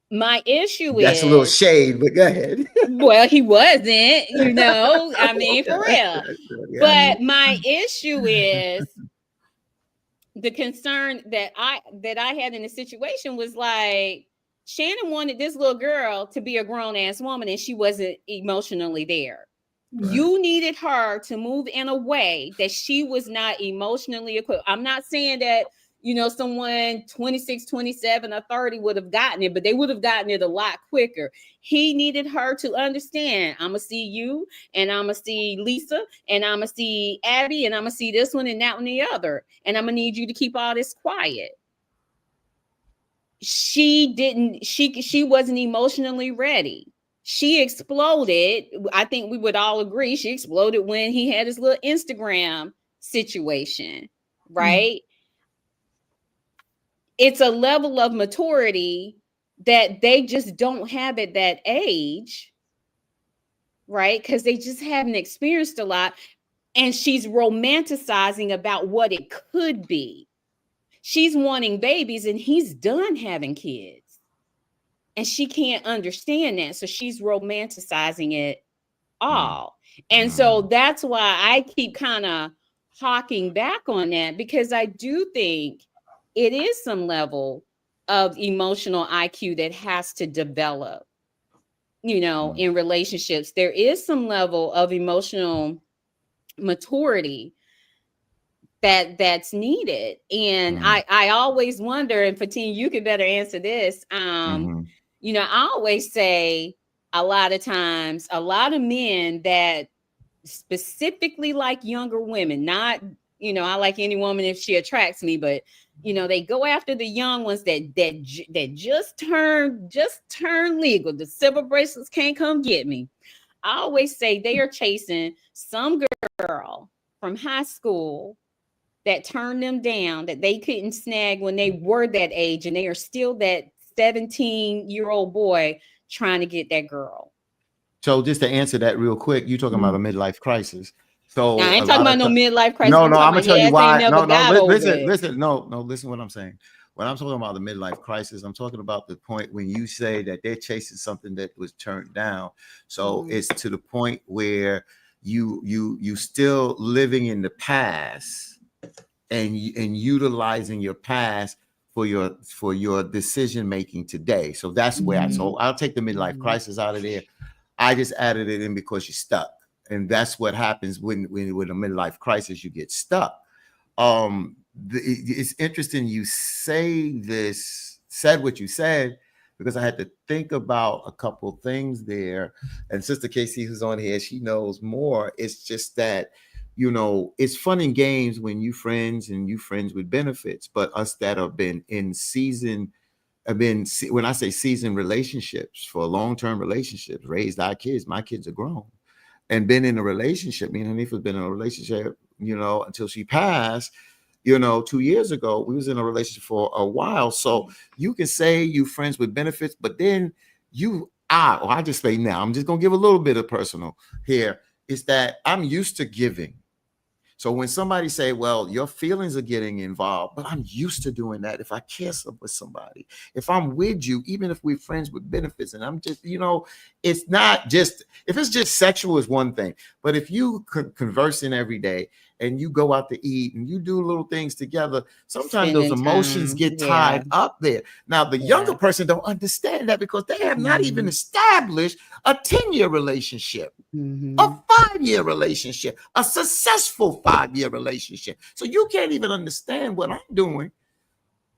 My issue That's a little shade, but go ahead. Well, he wasn't, you know, I mean, for real. But my issue is the concern that I had in the situation was like, Shannon wanted this little girl to be a grown ass woman, and she wasn't emotionally there. Right. You needed her to move in a way that she was not emotionally equipped. I'm not saying that, you know, someone 26, 27 or 30 would have gotten it, but they would have gotten it a lot quicker. He needed her to understand, I'm going to see you, and I'm going to see Lisa, and I'm going to see Abby, and I'm going to see this one and that one and the other. And I'm going to need you to keep all this quiet. She wasn't emotionally ready. she exploded. I think we would all agree she exploded when he had his little Instagram situation, right? It's a level of maturity that they just don't have at that age, right? Because they just haven't experienced a lot. And she's romanticizing about what it could be. She's wanting babies and he's done having kids. And she can't understand that. So she's romanticizing it all. And so that's why I keep kind of hawking back on that, because I do think it is some level of emotional IQ that has to develop, you know, in relationships. There is some level of emotional maturity that's needed. And I always wonder, and Fatin, you can better answer this. You know, I always say a lot of times, a lot of men that specifically like younger women, not, you know, I like any woman if she attracts me, but you know, they go after the young ones that just turn legal. The silver bracelets can't come get me. I always say they are chasing some girl from high school that turned them down, that they couldn't snag when they were that age, and they are still that 17-year-old boy trying to get that girl. So just to answer that real quick, you're talking about a midlife crisis. So now, I ain't talking about no midlife crisis. No, I'm gonna tell you why. Listen what I'm saying. When I'm talking about the midlife crisis, I'm talking about the point when you say that they're chasing something that was turned down. So it's to the point where you still living in the past and utilizing your past for your decision making today. So that's where so I'll take the midlife crisis out of there. I just added it in because you're stuck. And that's what happens when a midlife crisis, you get stuck. It's interesting you said what you said, because I had to think about a couple things there. And Sister Casey, who's on here, she knows more. It's just that, you know, it's fun and games when you friends with benefits, but us that have been in season, when I say season relationships, for long-term relationships, raised our kids, my kids are grown, and been in a relationship. Me and Hanifa's been in a relationship, you know, until she passed, you know, 2 years ago. We was in a relationship for a while. So you can say you friends with benefits, but then I just say now, I'm just going to give a little bit of personal here, is that I'm used to giving. So when somebody say, well, your feelings are getting involved, but I'm used to doing that. If I care with somebody, if I'm with you, even if we're friends with benefits, and I'm just, you know, it's not just, if it's just sexual is one thing, but if you conversing every day and you go out to eat and you do little things together, sometimes those emotions get tied up there. Now, the younger person don't understand that because they have not even established a 10-year relationship, a 5-year relationship, a successful 5-year relationship. So you can't even understand what I'm doing.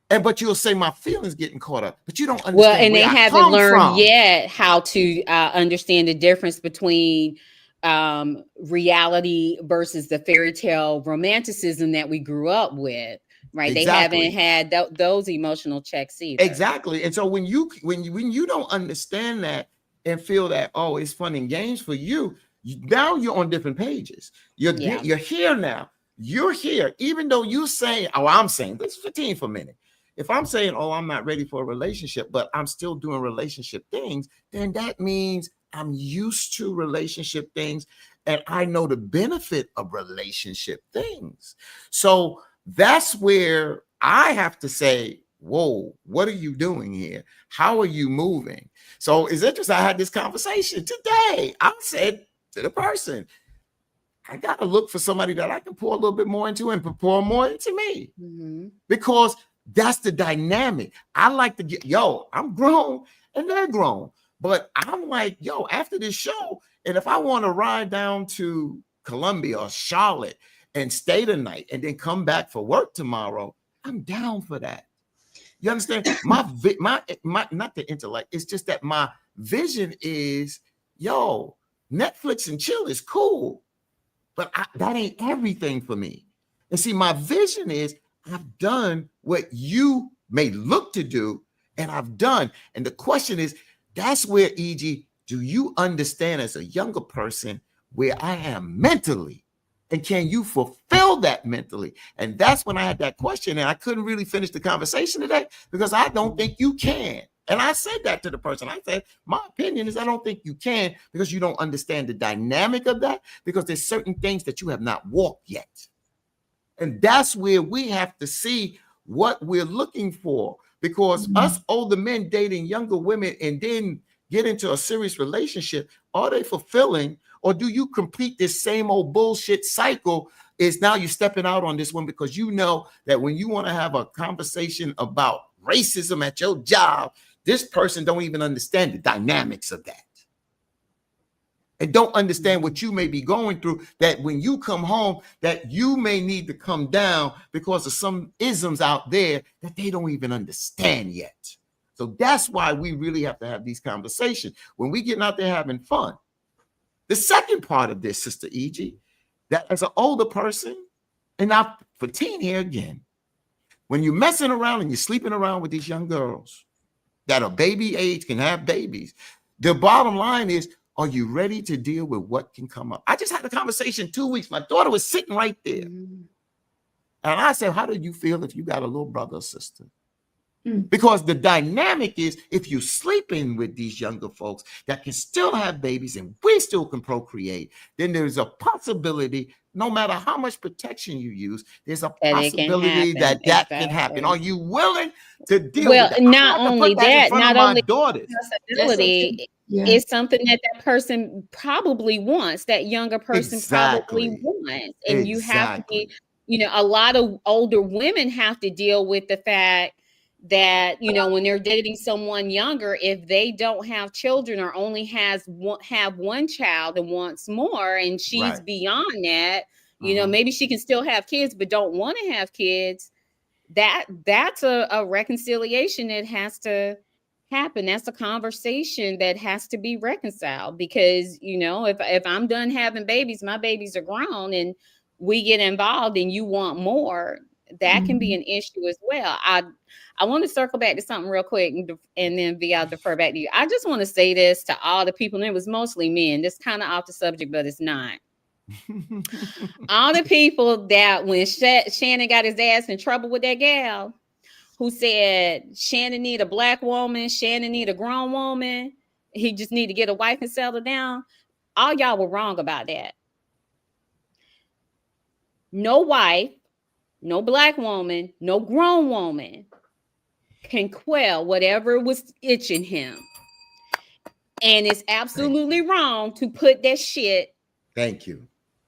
But you'll say my feelings getting caught up, but you don't understand. Well, and they haven't learned yet how to understand the difference between reality versus the fairy tale romanticism that we grew up with, right? Exactly. They haven't had those emotional checks either. Exactly. And so when you don't understand that and feel that, oh, it's fun and games for you, now you're on different pages. You're here now. You're here, even though you say, oh, I'm saying this is 15 for a minute. If I'm saying, oh, I'm not ready for a relationship, but I'm still doing relationship things, then that means I'm used to relationship things and I know the benefit of relationship things. So that's where I have to say, whoa, what are you doing here? How are you moving? So it's interesting. I had this conversation today. I said to the person, I got to look for somebody that I can pour a little bit more into and pour more into me, because that's the dynamic. I like to get, I'm grown and they're grown. But I'm like, after this show, and if I want to ride down to Columbia or Charlotte and stay the night and then come back for work tomorrow, I'm down for that. You understand? My not the intellect. It's just that my vision is, Netflix and chill is cool, but that ain't everything for me. And see, my vision is I've done what you may look to do, and I've done. And the question is, that's where, E.G., do you understand as a younger person where I am mentally? And can you fulfill that mentally? And that's when I had that question, and I couldn't really finish the conversation today because I don't think you can. And I said that to the person. I said, my opinion is I don't think you can because you don't understand the dynamic of that, because there's certain things that you have not walked yet. And that's where we have to see what we're looking for, because us older men dating younger women and then get into a serious relationship, are they fulfilling, or do you complete this same old bullshit cycle? Is now you're stepping out on this one because you know that when you want to have a conversation about racism at your job, this person don't even understand the dynamics of that. And don't understand what you may be going through, that when you come home, that you may need to come down because of some isms out there that they don't even understand yet. So that's why we really have to have these conversations when we get out there having fun. The second part of this, Sister E.G., that as an older person, and now for teen here again, when you're messing around and you're sleeping around with these young girls that are baby age, can have babies, the bottom line is, are you ready to deal with what can come up? I just had a conversation 2 weeks. My daughter was sitting right there. And I said, how do you feel if you got a little brother or sister? Because the dynamic is, if you're sleeping with these younger folks that can still have babies and we still can procreate, then there's a possibility, no matter how much protection you use, there's a possibility that can happen. Are you willing to deal with that? Not only that, not only daughters. Possibility is something that person probably wants, that younger person probably wants. And you have to be, a lot of older women have to deal with the fact that, when they're dating someone younger, if they don't have children or only have one child and wants more, and she's beyond that, maybe she can still have kids, but don't want to have kids, that's a reconciliation that has to happen. That's a conversation that has to be reconciled, because, if I'm done having babies, my babies are grown, and we get involved and you want more, that can be an issue as well. I want to circle back to something real quick, and then I'll defer back to you. I just want to say this to all the people, and it was mostly men. This kind of off the subject, but it's not. All the people that when Shannon got his ass in trouble with that gal who said Shannon need a black woman, Shannon need a grown woman, he just need to get a wife and settle down. All y'all were wrong about that. No wife, no black woman, no grown woman can quell whatever was itching him. And it's absolutely wrong to put that shit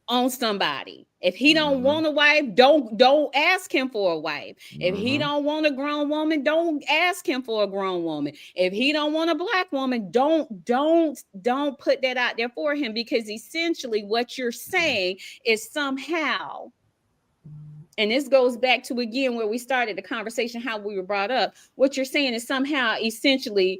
on somebody. If he don't want a wife, don't ask him for a wife. If he don't want a grown woman, don't ask him for a grown woman. If he don't want a black woman, don't put that out there for him, because essentially what you're saying is somehow, and this goes back to, again, where we started the conversation, how we were brought up. What you're saying is somehow, essentially,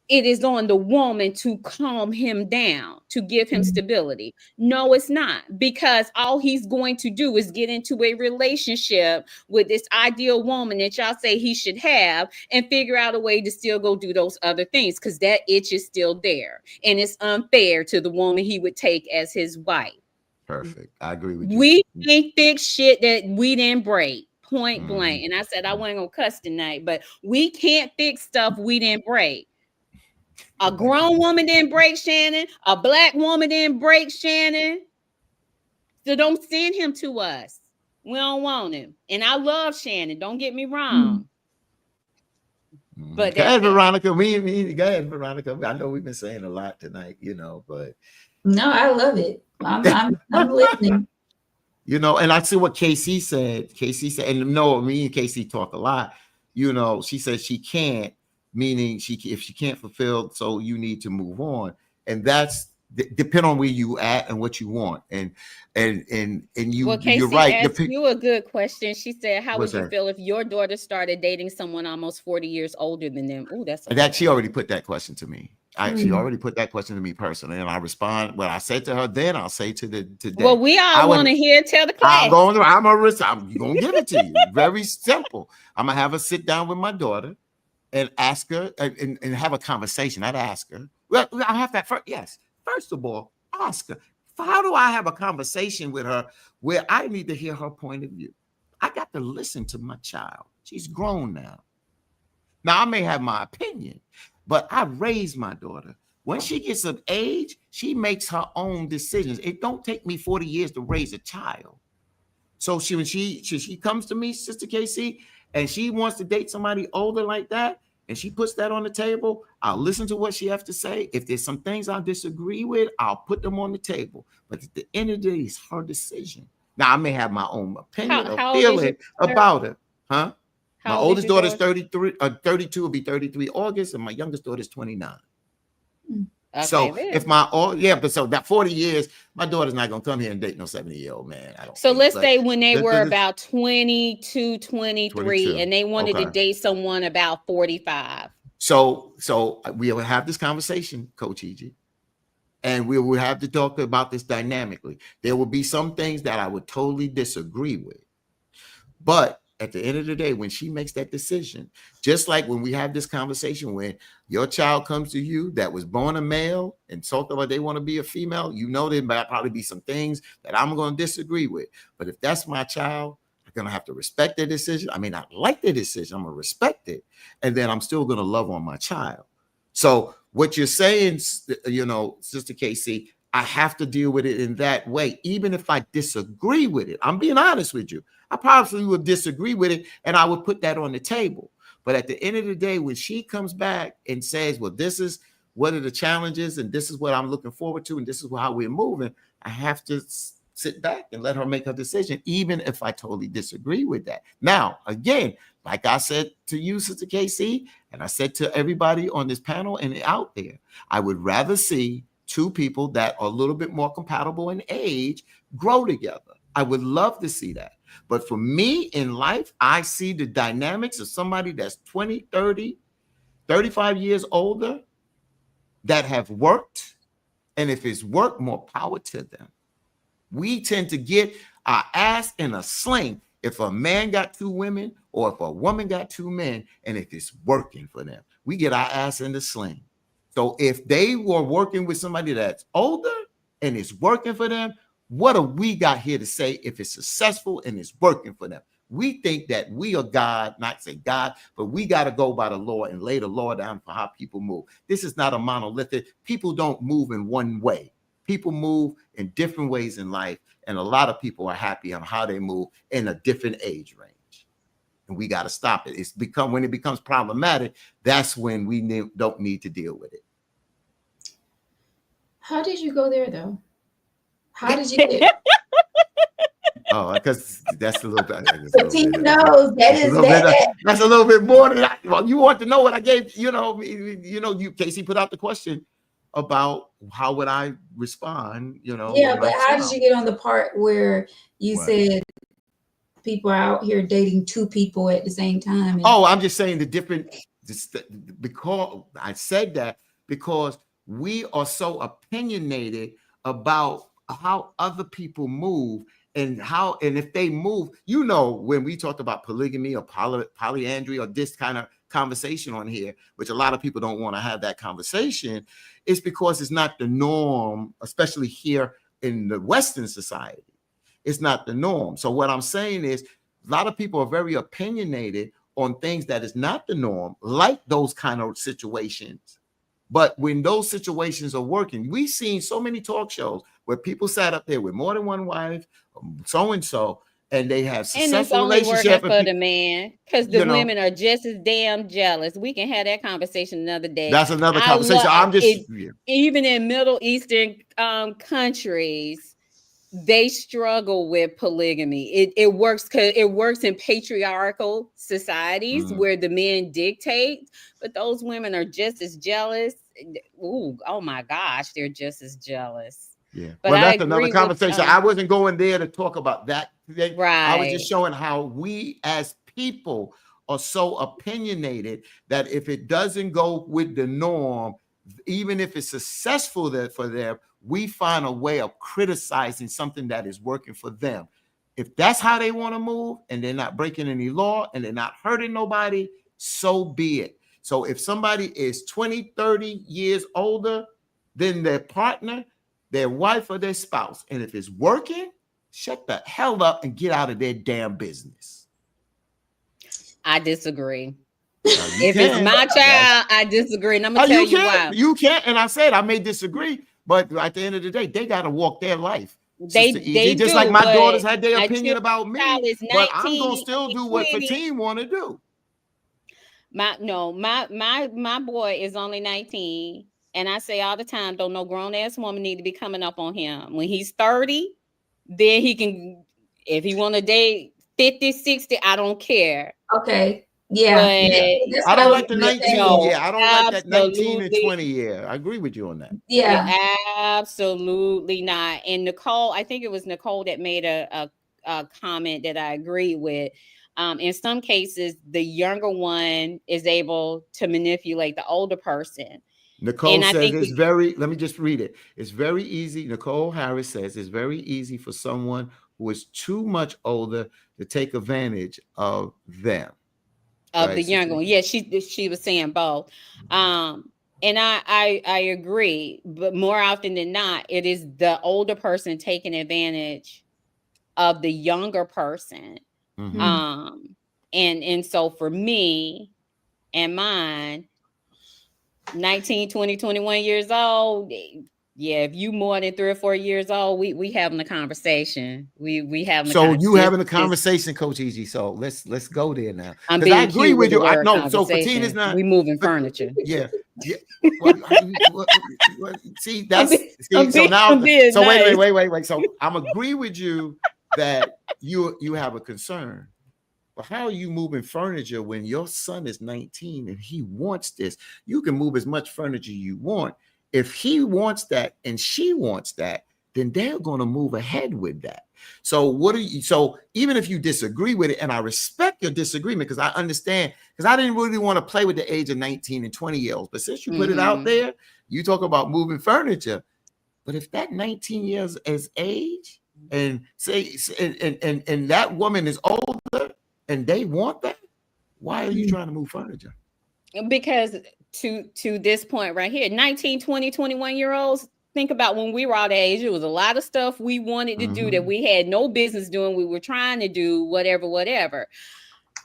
it is on the woman to calm him down, to give him stability. No, it's not, because all he's going to do is get into a relationship with this ideal woman that y'all say he should have, and figure out a way to still go do those other things, because that itch is still there. And it's unfair to the woman he would take as his wife. Perfect. I agree with you. We can't fix shit that we didn't break, point blank. And I said I wasn't gonna cuss tonight, but we can't fix stuff we didn't break. A grown woman didn't break Shannon. A black woman didn't break Shannon. So don't send him to us. We don't want him. And I love Shannon. Don't get me wrong. But go ahead, Veronica. Go ahead, Veronica. I know we've been saying a lot tonight, but no, I love it. I'm listening. And I see what KC said. KC said, and no, me and KC talk a lot. She said she can't, meaning if she can't fulfill, so you need to move on, and that's depend on where you at and what you want, and you. Well, Casey, you're right. Asked you a good question. She said, "How would you feel if your daughter started dating someone almost 40 years older than them?" Oh, that's she already put that question to me. She already put that question to me personally, and I respond. What I said to her then, I'll say today. Well, we all want to hear. Tell the class. I'm going to give it to you. Very simple. I'm gonna have her sit down with my daughter and ask her and have a conversation. I'd ask her, Well, I have that first. Yes. First of all, ask her. How do I have a conversation with her where I need to hear her point of view? I got to listen to my child. She's grown now. Now, I may have my opinion, but I raised my daughter. When she gets of age, she makes her own decisions. It don't take me 40 years to raise a child. So when she comes to me, Sister Casey, and she wants to date somebody older like that, and she puts that on the table, I'll listen to what she has to say. If there's some things I disagree with, I'll put them on the table. But at the end of the day, it's her decision. Now, I may have my own opinion or feeling about it. Huh? My oldest daughter is 33, 32 will be 33 August, and my youngest daughter is 29. Okay, so if but so that 40 years, my daughter's not gonna come here and date no 70-year-old man. So let's say when they were about 22, 23, and they wanted to date someone about 45. So we'll have this conversation, Coach E.G., and we will have to talk about this dynamically. There will be some things that I would totally disagree with, but at the end of the day, when she makes that decision, just like when we have this conversation, when your child comes to you that was born a male and talked about they want to be a female, you know there might probably be some things that I'm going to disagree with. But if that's my child, I'm going to have to respect their decision. I may not like their decision. I'm going to respect it. And then I'm still going to love on my child. So what you're saying, you know, Sister Casey, I have to deal with it in that way, even if I disagree with it. I'm being honest with you. I probably would disagree with it, and I would put that on the table. But at the end of the day, when she comes back and says, well, this is what are the challenges, and this is what I'm looking forward to, and this is how we're moving, I have to sit back and let her make her decision, even if I totally disagree with that. Now, again, like I said to you, Sister Casey, and I said to everybody on this panel and out there, I would rather see two people that are a little bit more compatible in age grow together. I would love to see that. But for me in life, I see the dynamics of somebody that's 20, 30, 35 years older that have worked. And if it's work, more power to them. We tend to get our ass in a sling if a man got two women or if a woman got two men, and if it's working for them, we get our ass in the sling. So if they were working with somebody that's older and it's working for them, what have we got here to say if it's successful and it's working for them? We think that we are God, not say God, but we got to go by the law and lay the law down for how people move. This is not a monolithic. People don't move in one way. People move in different ways in life, and a lot of people are happy on how they move in a different age range. And we got to stop it. When it becomes problematic, that's when we don't need to deal with it. How did you go there, though? How did you get? Oh, because that's a little bit. The team knows that is that. That's a little bit more than that. Well, you want to know what I gave? You Casey put out the question about how would I respond? Yeah, but how did you get on the part where you said people are out here dating two people at the same time? I'm just saying because I said that because we are so opinionated about how other people move and if they move, when we talked about polygamy or polyandry or this kind of conversation on here, which a lot of people don't want to have that conversation, is because it's not the norm, especially here in the Western society. It's not the norm. So what I'm saying is a lot of people are very opinionated on things that is not the norm, like those kind of situations. But when those situations are working, we've seen so many talk shows where people sat up there with more than one wife, so-and-so, and they have successful relationships. And it's only working for the man because the women are just as damn jealous. We can have that conversation another day. That's another conversation. Even in Middle Eastern countries, they struggle with polygamy. It works because it works in patriarchal societies where the men dictate, but those women are just as jealous. Ooh, oh my gosh, they're just as jealous. Yeah, but that's another conversation. I wasn't going there to talk about that today. Right. I was just showing how we as people are so opinionated that if it doesn't go with the norm, even if it's successful for them, we find a way of criticizing something that is working for them. If that's how they want to move and they're not breaking any law and they're not hurting nobody, so be it. So if somebody is 20, 30 years older than their partner, their wife, or their spouse, and if it's working, shut the hell up and get out of their damn business. I disagree. If it's my child, I disagree. And I'm going to tell you why. You can't. And I said I may disagree, but at the end of the day, they got to walk their life. They just do, like my daughters had their opinion about me, 19, but I'm going to still do what Fatim want to do. My boy is only 19. And I say all the time, don't no grown ass woman need to be coming up on him. When he's 30, then he can, if he want to date 50, 60, I don't care. Okay. Yeah. I don't like the 19 year. I don't like that 19 and 20 year. I agree with you on that. Yeah. Absolutely not. And Nicole, I think it was Nicole that made a comment that I agree with. In some cases, the younger one is able to manipulate the older person. Nicole says it's very, let me just read it. It's very easy. Nicole Harris says it's very easy for someone who is too much older to take advantage of them. Of the younger one. Yeah, she was saying both. And I agree, but more often than not, it is the older person taking advantage of the younger person. Mm-hmm. And so for me and mine, 19, 20, 21 years old, yeah, if you more than 3 or 4 years old, we having a conversation. We having having a conversation, Coach EG. So let's go there now. Because I agree with you. I know. So Fatim is not. We moving furniture. Yeah. See, that's so now. So wait. So I'm agree with you that you have a concern. But how are you moving furniture when your son is 19 and he wants this? You can move as much furniture you want. If he wants that and she wants that, then they're going to move ahead with that. So so even if you disagree with it, and I respect your disagreement because I understand, because I didn't really want to play with the age of 19 and 20 year olds. But since you put it out there, you talk about moving furniture. But if that 19 years is age and say, and that woman is older and they want that, why are you trying to move furniture? Because to this point right here, 19, 20, 21 year olds, think about when we were our age, it was a lot of stuff we wanted to do that we had no business doing. We were trying to do whatever.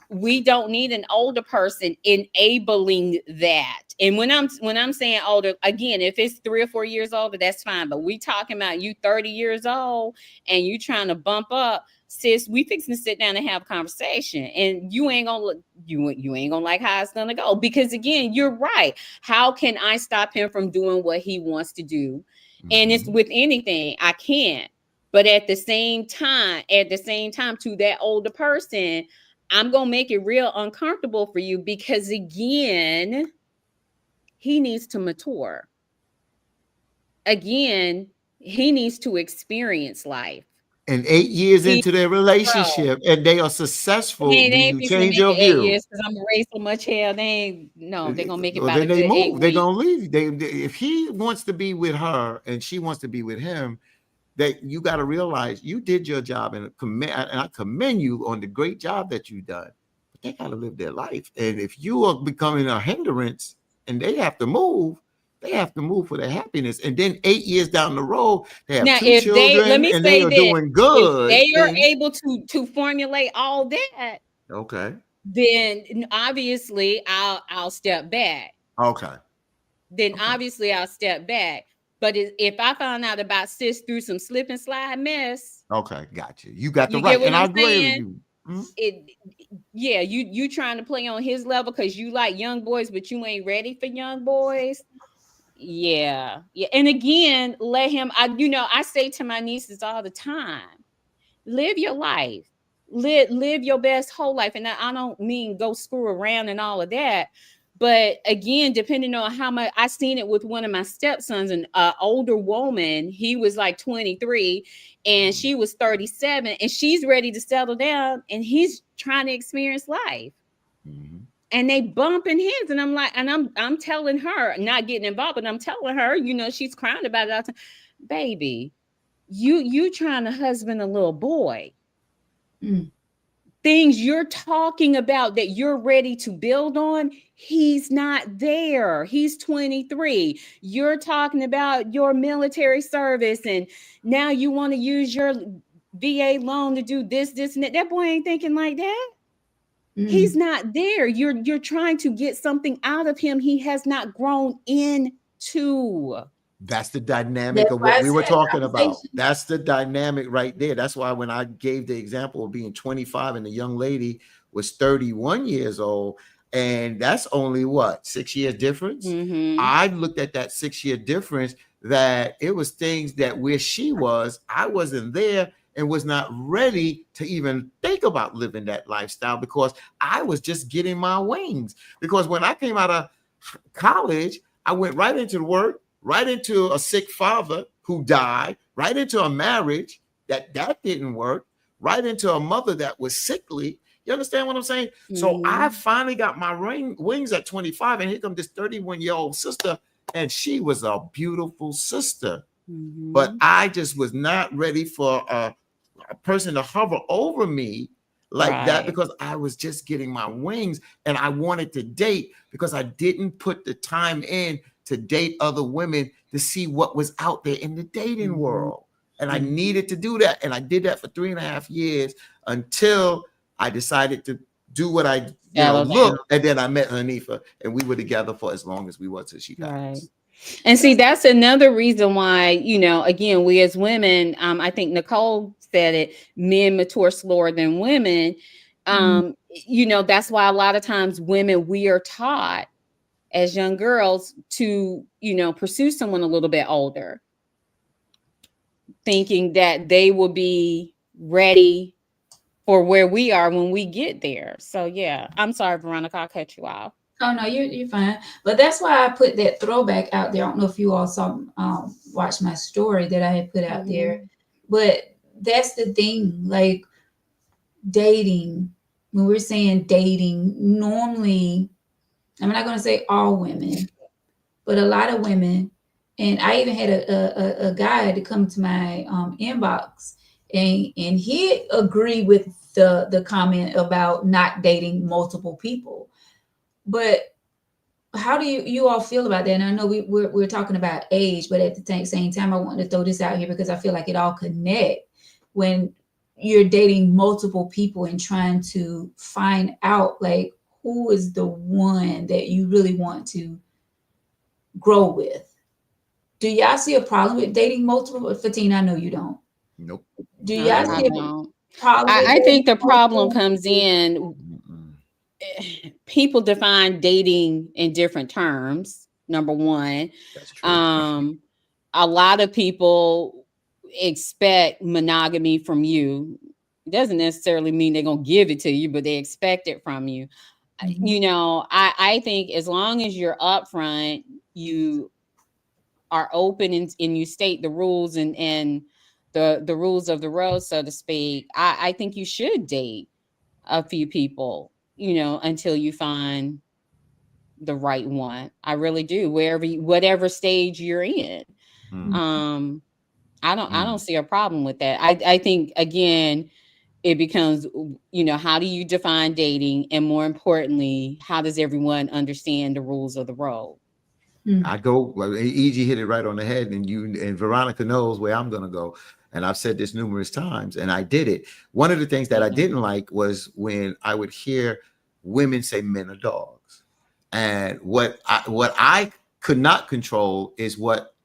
We don't need an older person enabling that. And when I'm saying older, again, if it's 3 or 4 years older, that's fine. But we talking about you 30 years old and you trying to bump up, sis, we fixing to sit down and have a conversation. And you ain't gonna like how it's gonna go. Because again, you're right. How can I stop him from doing what he wants to do? And it's with anything, I can't. But at the same time, to that older person, I'm going to make it real uncomfortable for you because, again, he needs to mature. Again, he needs to experience life. And 8 years into their relationship, and they are successful, do you change your view? 8 years because I'm going to raise so much hell. They're going to make it about then they move. They're going to leave. If he wants to be with her and she wants to be with him, that you got to realize you did your job, and I commend you on the great job that you've done. But they got to live their life, and if you are becoming a hindrance, and they have to move for their happiness. And then 8 years down the road, they have 2 children, and they are doing good. If they are able to formulate all that, okay, then obviously I'll step back. Okay. Obviously I'll step back. But if I found out about sis through some slip and slide mess, okay, got you. You got the right, and I agree with you. You trying to play on his level because you like young boys, but you ain't ready for young boys. Yeah. And again, let him. I say to my nieces all the time, live your life, live your best whole life, and I don't mean go screw around and all of that. But again, depending on how much, I seen it with one of my stepsons, an older woman. He was like 23 and she was 37 and she's ready to settle down and he's trying to experience life. Mm-hmm. And they bumping heads. And I'm like, and I'm telling her, not getting involved, but I'm telling her, she's crying about it all the time. Baby, you trying to husband a little boy. Mm. things you're talking about that you're ready to build on, he's not there. He's 23. You're talking about your military service, and now you want to use your VA loan to do this, and that. That boy ain't thinking like that. He's not there. You're trying to get something out of him he has not grown into. That's the dynamic of what we were talking about. That's the dynamic right there. That's why when I gave the example of being 25 and the young lady was 31 years old, and that's only what, 6 years difference. I looked at that 6 year difference, that it was things that where she was, I wasn't there and was not ready to even think about living that lifestyle, because I was just getting my wings. Because when I came out of college, I went right into work, right into a sick father who died, right into a marriage that didn't work, right into a mother that was sickly. You understand what I'm saying? So I finally got my wings at 25, and here comes this 31-year-old sister, and she was a beautiful sister. But I just was not ready for a person to hover over me like that, because I was just getting my wings, and I wanted to date because I didn't put the time in to date other women to see what was out there in the dating world. And I needed to do that. And I did that for 3.5 years until I decided to do what I look. And then I met Hanifa, and we were together for as long as we were till she passed. And see, that's another reason why, again, we as women, I think Nicole said it, men mature slower than women. That's why a lot of times women, we are taught as young girls to, pursue someone a little bit older, thinking that they will be ready for where we are when we get there. So yeah, I'm sorry, Veronica, I'll cut you off. Oh no, you're fine. But that's why I put that throwback out there. I don't know if you all saw watched my story that I had put out there. But that's the thing, like dating, when we're saying dating, normally, I'm not going to say all women, but a lot of women, and I even had a guy to come to my inbox, and he agreed with the comment about not dating multiple people. But how do you all feel about that? And I know we're talking about age, but at the same time, I want to throw this out here because I feel like it all connect. When you're dating multiple people and trying to find out, like, who is the one that you really want to grow with? Do y'all see a problem with dating multiple? Fatina, I know you don't. Nope. Do y'all see a problem? I think the problem comes in, people define dating in different terms. Number one, that's true. A lot of people expect monogamy from you. It doesn't necessarily mean they're going to give it to you, but they expect it from you. I think as long as you're upfront, you are open and you state the rules and the rules of the road, so to speak, I think you should date a few people, until you find the right one. I really do. Whatever stage you're in. I don't see a problem with that. I think, again, it becomes, how do you define dating? And more importantly, how does everyone understand the rules of the road? I go, E.G. hit it right on the head, and Veronica knows where I'm going to go. And I've said this numerous times, and I did it. One of the things that I didn't like was when I would hear women say men are dogs. And what I could not control is what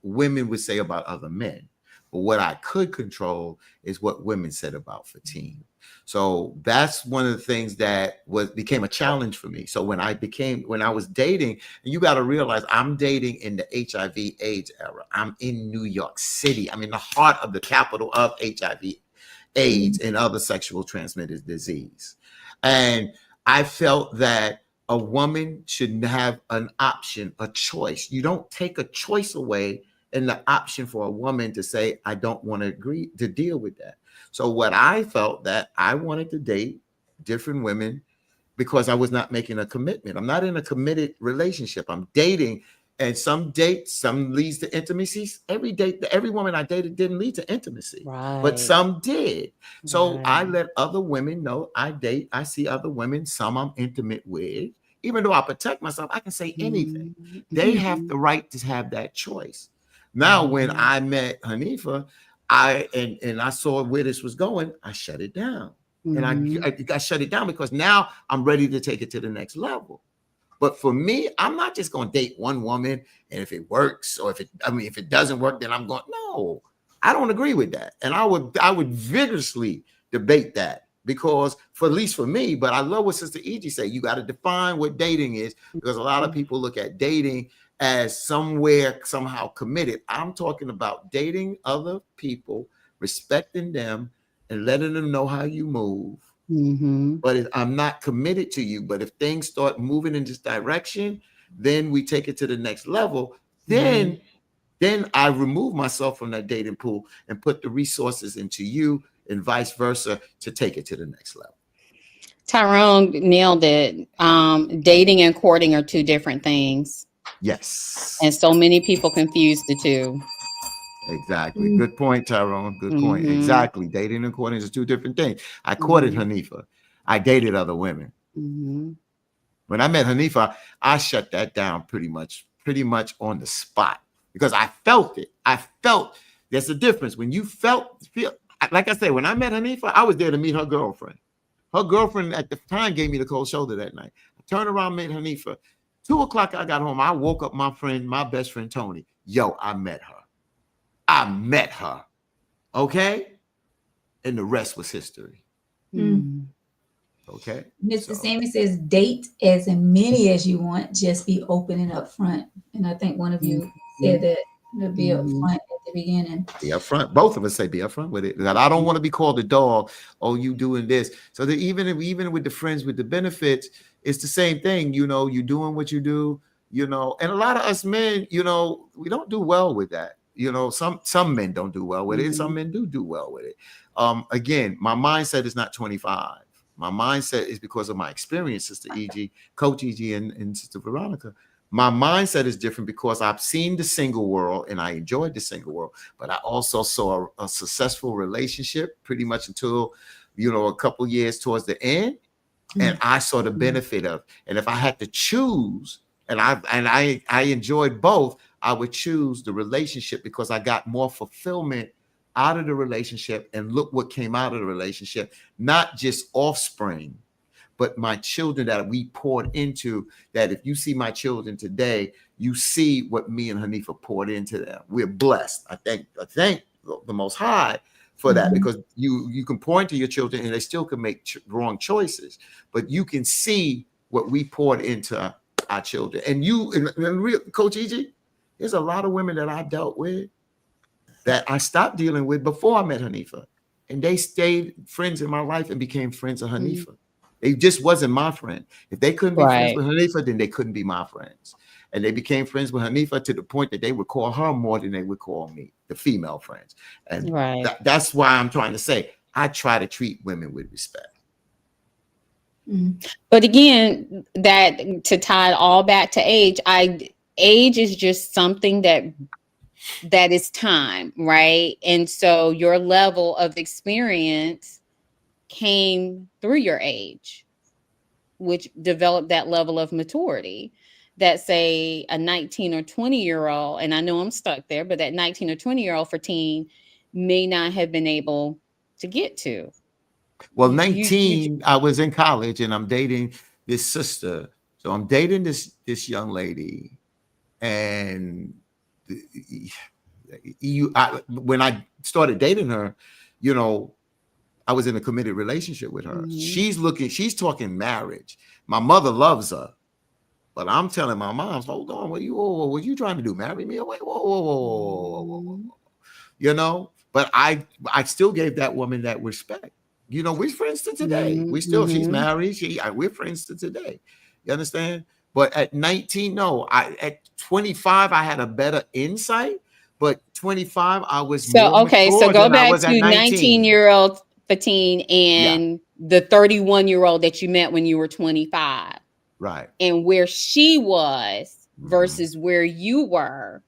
women would say about other men. But what I could control is what women said about Fatima. So that's one of the things that became a challenge for me. So when I was dating, and you got to realize I'm dating in the HIV/AIDS era. I'm in New York City. I'm in the heart of the capital of HIV/AIDS and other sexual transmitted disease. And I felt that a woman should have an option, a choice. You don't take a choice away and the option for a woman to say, I don't want to agree to deal with that. So what I felt that I wanted to date different women because I was not making a commitment. I'm not in a committed relationship. I'm dating And some leads to intimacy. Every woman I dated didn't lead to intimacy, but some did. So I let other women know I see other women, some I'm intimate with. Even though I protect myself, I can say anything. They have the right to have that choice. Now, when I met Hanifa, I saw where this was going, I shut it down. And I shut it down because now I'm ready to take it to the next level. But for me, I'm not just going to date one woman, and if it works, or if it doesn't work, then I'm going. No, I don't agree with that, and I would vigorously debate that because, at least for me. But I love what Sister E.G. said. You got to define what dating is, because a lot of people look at dating as somehow committed. I'm talking about dating other people, respecting them, and letting them know how you move. But I'm not committed to you. But if things start moving in this direction, then we take it to the next level. Then I remove myself from that dating pool and put the resources into you, and vice versa, to take it to the next level. Tyrone nailed it. Dating and courting are two different things. Yes. And so many people confuse the two. Exactly. Good point, Tyrone. Good point. Exactly. Dating and courting is two different things. I courted Hanifa. I dated other women. When I met Hanifa, I shut that down pretty much on the spot because I felt it. I felt there's a difference when you feel. Like I said, when I met Hanifa, I was there to meet her girlfriend. Her girlfriend at the time gave me the cold shoulder that night. I turned around, met Hanifa. 2:00, I got home. I woke up my best friend Tony. Yo, I met her. Okay? And the rest was history. Okay. Mr. Sammy says, date as many as you want, just be open and upfront. And I think one of you said that to be upfront at the beginning. Be upfront. Both of us say be upfront with it. I don't want to be called a dog. Oh, you doing this. So that even with the friends with the benefits, it's the same thing. You doing what you do, and a lot of us men, we don't do well with that. Some men don't do well with it. Some men do well with it. Again, my mindset is not 25. My mindset is because of my experience, Sister E.G., Coach E.G., and Sister Veronica. My mindset is different because I've seen the single world and I enjoyed the single world, but I also saw a successful relationship pretty much until, a couple years towards the end. And I saw the benefit of, and if I had to choose, and I enjoyed both, I would choose the relationship because I got more fulfillment out of the relationship. And look what came out of the relationship, not just offspring, but my children that we poured into. That if you see my children today, you see what me and Hanifa poured into them. We're blessed. I thank the Most High for that, because you can pour into your children and they still can make wrong choices, but you can see what we poured into our children. And real Coach E.G., there's a lot of women that I dealt with that I stopped dealing with before I met Hanifa, and they stayed friends in my life and became friends of Hanifa. They just wasn't my friend. If they couldn't be friends with Hanifa, then they couldn't be my friends. And they became friends with Hanifa to the point that they would call her more than they would call me, the female friends. And that's why I'm trying to say, I try to treat women with respect. But again, that to tie it all back to age, age is just something that is time, right? And so your level of experience came through your age, which developed that level of maturity that, say, a 19 or 20-year-old, and I know I'm stuck there, but that 19 or 20-year-old for teen may not have been able to get to. Well, 19, I was in college and I'm dating this sister. So I'm dating this young lady, and when I started dating her, I was in a committed relationship with her. She's talking marriage. My mother loves her, but I'm telling my mom, hold on, what you trying to do? Marry me? Wait, whoa. But I still gave that woman that respect. We're friends to today. She's married. We're friends to today. You understand? But at 19, no. At 25, I had a better insight. But 25, I was more mature. So go back to 19-year-old Fatine and the 31-year-old that you met when you were 25. Right. And where she was versus where you were.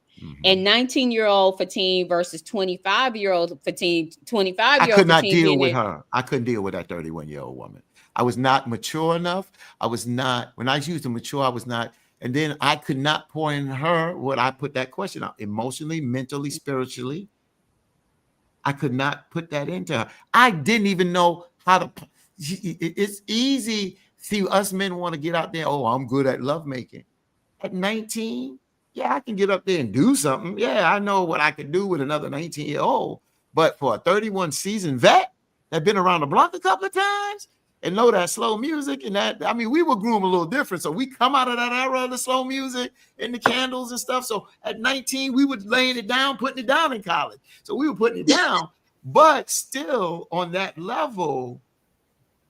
And 19-year-old Fatim versus 25-year-old Fatim, 25-year-old I could not Fatim deal being with it. her. I couldn't deal with that 31-year-old woman. I was not mature enough. I was not, when I used to mature, I was not. And then I could not pour in her what I put that question out emotionally, mentally, spiritually. I could not put that into her. I didn't even know how to. It's easy. See, us men want to get out there. Oh, I'm good at lovemaking. At 19, yeah, I can get up there and do something. Yeah, I know what I could do with another 19-year-old. But for a 31 seasoned vet that been around the block a couple of times and know that slow music and that, I mean, we were groomed a little different. So we come out of that era of the slow music and the candles and stuff. So at 19, we were laying it down, putting it down in college. So we were putting it down, but still on that level,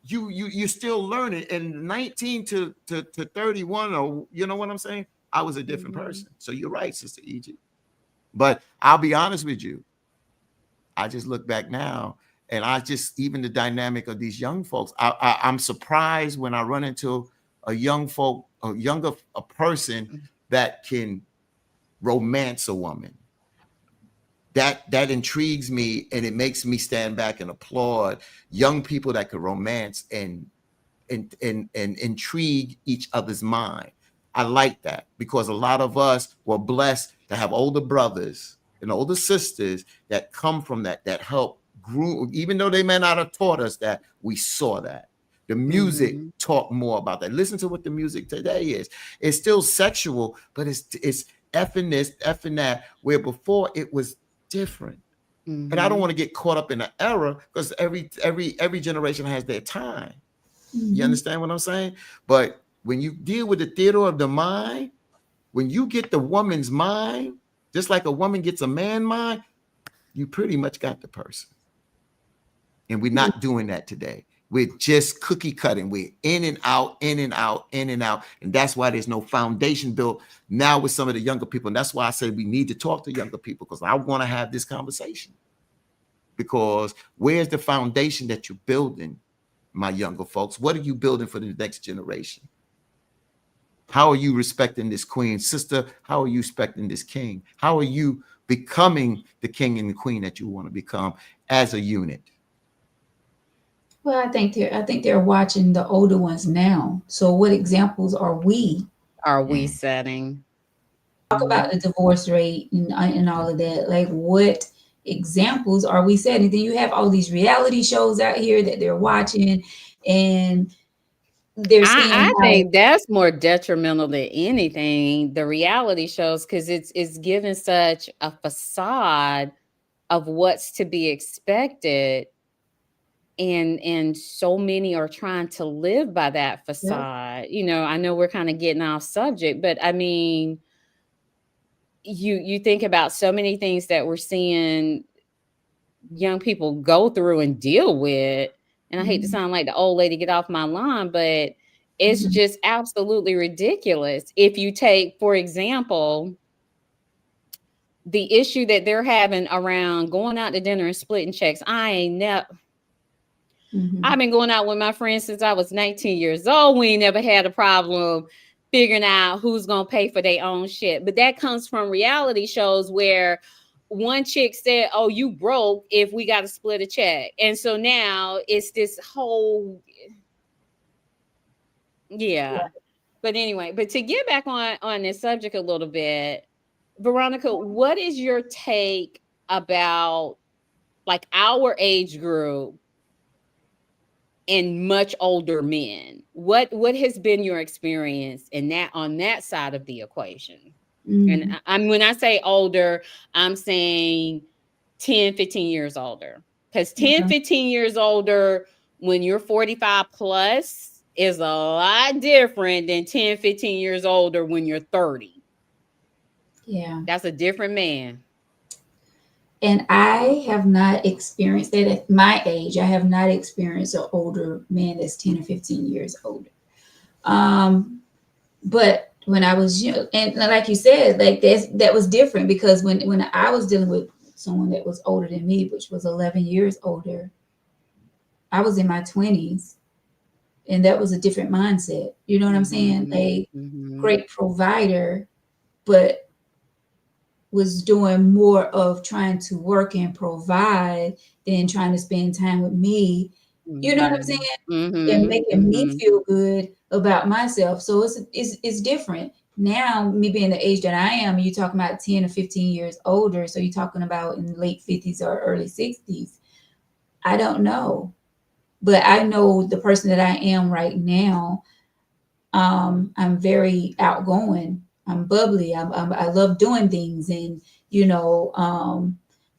you're still learning. And 19 to 31, or you know what I'm saying? I was a different person. So you're right, Sister Egypt. But I'll be honest with you. I just look back now, and I just, even the dynamic of these young folks, I'm surprised when I run into a person that can romance a woman. That intrigues me, and it makes me stand back and applaud young people that could romance and intrigue each other's mind. I like that, because a lot of us were blessed to have older brothers and older sisters that come from that help grew, even though they may not have taught us that, we saw that. The music taught more about that. Listen to what the music today is. It's still sexual, but it's effing this, effing that, where before it was different. And I don't want to get caught up in the era, because every generation has their time. You understand what I'm saying? But when you deal with the theater of the mind, when you get the woman's mind, just like a woman gets a man's mind, you pretty much got the person. And we're not doing that today. We're just cookie cutting. We're in and out, in and out, in and out. And that's why there's no foundation built now with some of the younger people. And that's why I say we need to talk to younger people, because I want to have this conversation. Because where's the foundation that you're building, my younger folks? What are you building for the next generation? How are you respecting this queen? Sister, how are you respecting this king? How are you becoming the king and the queen that you want to become as a unit? Well, I think they're watching the older ones now. So what examples are we setting? Talk about the divorce rate and all of that. Like, what examples are we setting? Then you have all these reality shows out here that they're watching, and they're seeing. I think that's more detrimental than anything, the reality shows, because it's given such a facade of what's to be expected. And so many are trying to live by that facade. Yeah. You know, I know we're kind of getting off subject, but I mean, you think about so many things that we're seeing young people go through and deal with. And I hate to sound like the old lady, get off my lawn, but it's just absolutely ridiculous. If you take, for example, the issue that they're having around going out to dinner and splitting checks. I've been going out with my friends since I was 19 years old. We ain't never had a problem figuring out who's going to pay for their own shit. But that comes from reality shows where one chick said, oh, you broke if we got to split a check. And so now it's this whole, yeah. But anyway, but to get back on this subject a little bit, Veronica, what is your take about like our age group and much older men? What has been your experience in that, on that side of the equation? And when I say older, I'm saying 10, 15 years older. Because 10, 15 years older, when you're 45 plus, is a lot different than 10, 15 years older when you're 30. Yeah. That's a different man. And I have not experienced that at my age. I have not experienced an older man that's 10 or 15 years older. But when I was young, and like you said, like that was different, because when I was dealing with someone that was older than me, which was 11 years older, I was in my 20s, and that was a different mindset. You know what I'm saying? Great provider, but was doing more of trying to work and provide than trying to spend time with me. You know what I'm saying? And making me feel good about myself. So it's different. Now, me being the age that I am, you're talking about 10 or 15 years older. So you're talking about in the late 50s or early 60s. I don't know. But I know the person that I am right now. I'm very outgoing. I'm bubbly. I love doing things and,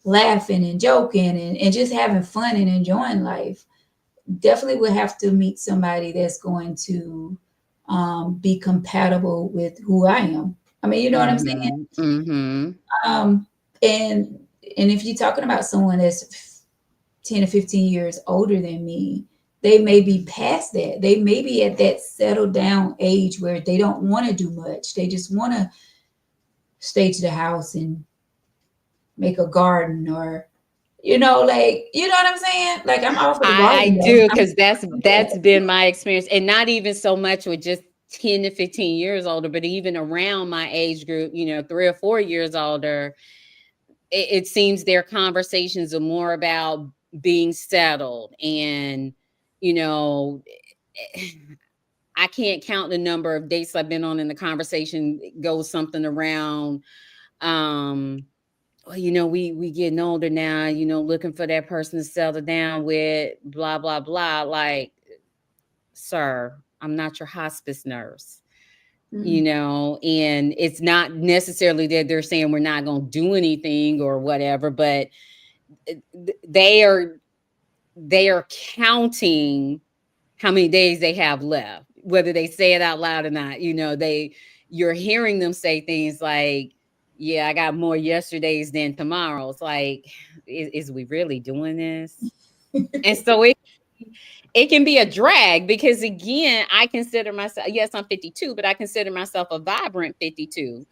laughing and joking and just having fun and enjoying life. Definitely would have to meet somebody that's going to be compatible with who I am. I mean, you know what I'm saying? Um, and and if you're talking about someone that's 10 or 15 years older than me, they may be past that. They may be at that settled down age where they don't want to do much. They just want to stay to the house and make a garden or like, you know what I'm saying? Like I'm all for the garden. I do, because that's been my experience, and not even so much with just 10 to 15 years older, but even around my age group, 3 or 4 years older, it seems their conversations are more about being settled. And, I can't count the number of dates I've been on, and the conversation goes something around, well, we getting older now, looking for that person to settle down with, blah, blah, blah. Like, sir, I'm not your hospice nurse, and it's not necessarily that they're saying we're not going to do anything or whatever, but they are counting how many days they have left, whether they say it out loud or not. You're hearing them say things like, yeah, I got more yesterdays than tomorrows. Like, is we really doing this? And so it can be a drag, because again, I consider myself, yes, I'm 52, but I consider myself a vibrant 52.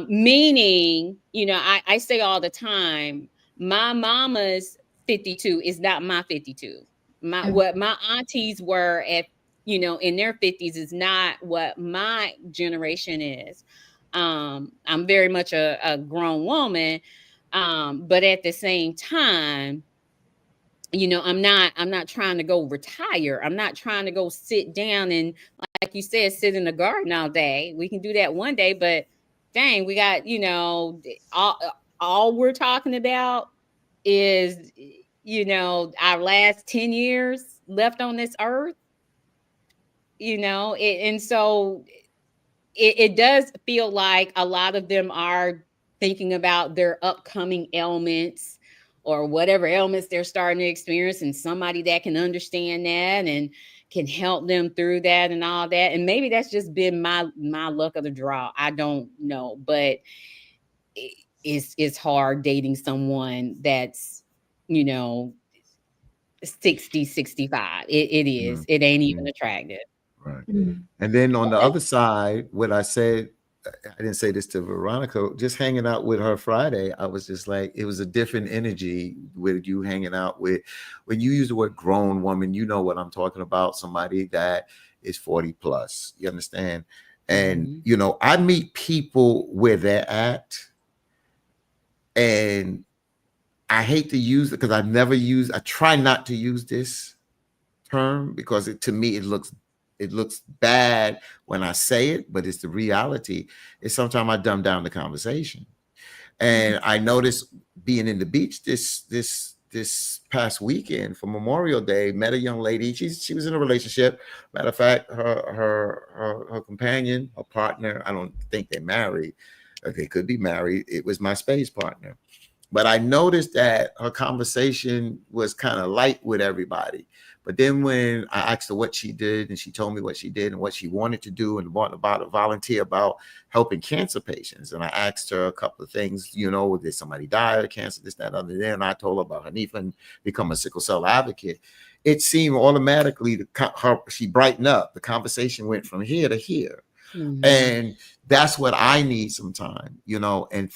Meaning, I say all the time, my mama's 52 is not my 52. What my aunties were at, in their 50s is not what my generation is. I'm very much a grown woman. But at the same time, I'm not trying to go retire. I'm not trying to go sit down and, like you said, sit in the garden all day. We can do that one day, but dang, we got, all we're talking about is, our last 10 years left on this earth, and so it does feel like a lot of them are thinking about their upcoming ailments or whatever ailments they're starting to experience, and somebody that can understand that and can help them through that and all that. And maybe that's just been my luck of the draw. I don't know, but it's hard dating someone that's, 60, 65. It is. It ain't even attractive. Right. And then on the other side, what I said, I didn't say this to Veronica, just hanging out with her Friday, I was just like, it was a different energy with you hanging out with, when you use the word grown woman, you know what I'm talking about, somebody that is 40 plus, you understand? And, I meet people where they're at, and I hate to use it because I try not to use this term because to me, it looks bad when I say it, but it's the reality. Is sometimes I dumb down the conversation. And I noticed being in the beach this past weekend for Memorial Day, met a young lady. She was in a relationship. Matter of fact, her companion, her partner, I don't think they're married. They could be married. It was my space partner. But I noticed that her conversation was kind of light with everybody. But then when I asked her what she did, and she told me what she did and what she wanted to do and wanted to volunteer about helping cancer patients. And I asked her a couple of things, did somebody die of cancer, this, that, other. Then I told her about Hanifa and become a sickle cell advocate. It seemed automatically she brightened up. The conversation went from here to here. And that's what I need sometime, and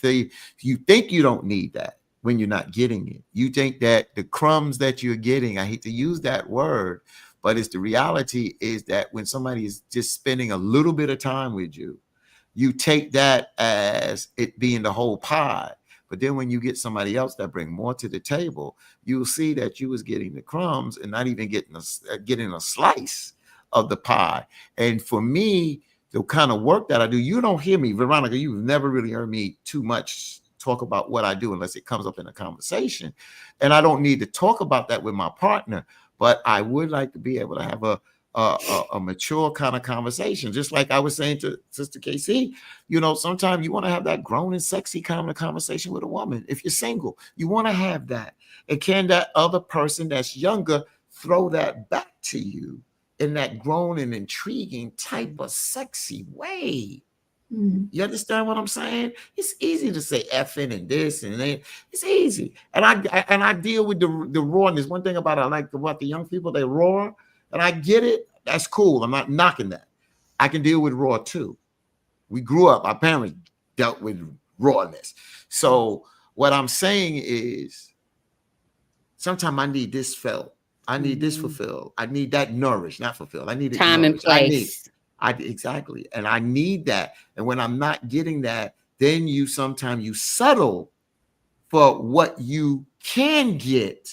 you think you don't need that when you're not getting it. You think that the crumbs that you're getting, I hate to use that word, but it's the reality is that when somebody is just spending a little bit of time with you, you take that as it being the whole pie. But then when you get somebody else that bring more to the table, you'll see that you was getting the crumbs and not even getting a slice of the pie. And for me, the kind of work that I do, you don't hear me, Veronica, you've never really heard me too much talk about what I do unless it comes up in a conversation. And I don't need to talk about that with my partner, but I would like to be able to have a mature kind of conversation. Just like I was saying to Sister KC, you know, sometimes you want to have that grown and sexy kind of conversation with a woman. If you're single, you want to have that. And can that other person that's younger throw that back to you in that grown and intriguing type of sexy way? You understand what I'm saying? It's easy to say effing and this and that. It's easy. And I deal with the rawness. One thing about I like about the young people, they roar, and I get it. That's cool. I'm not knocking that. I can deal with raw too. We grew up, our parents dealt with rawness. So what I'm saying is sometimes I need this felt. I need this fulfilled. I need that nourished, not fulfilled. I need it time nourished. and place. Exactly. And I need that. And when I'm not getting that, then you sometimes you settle for what you can get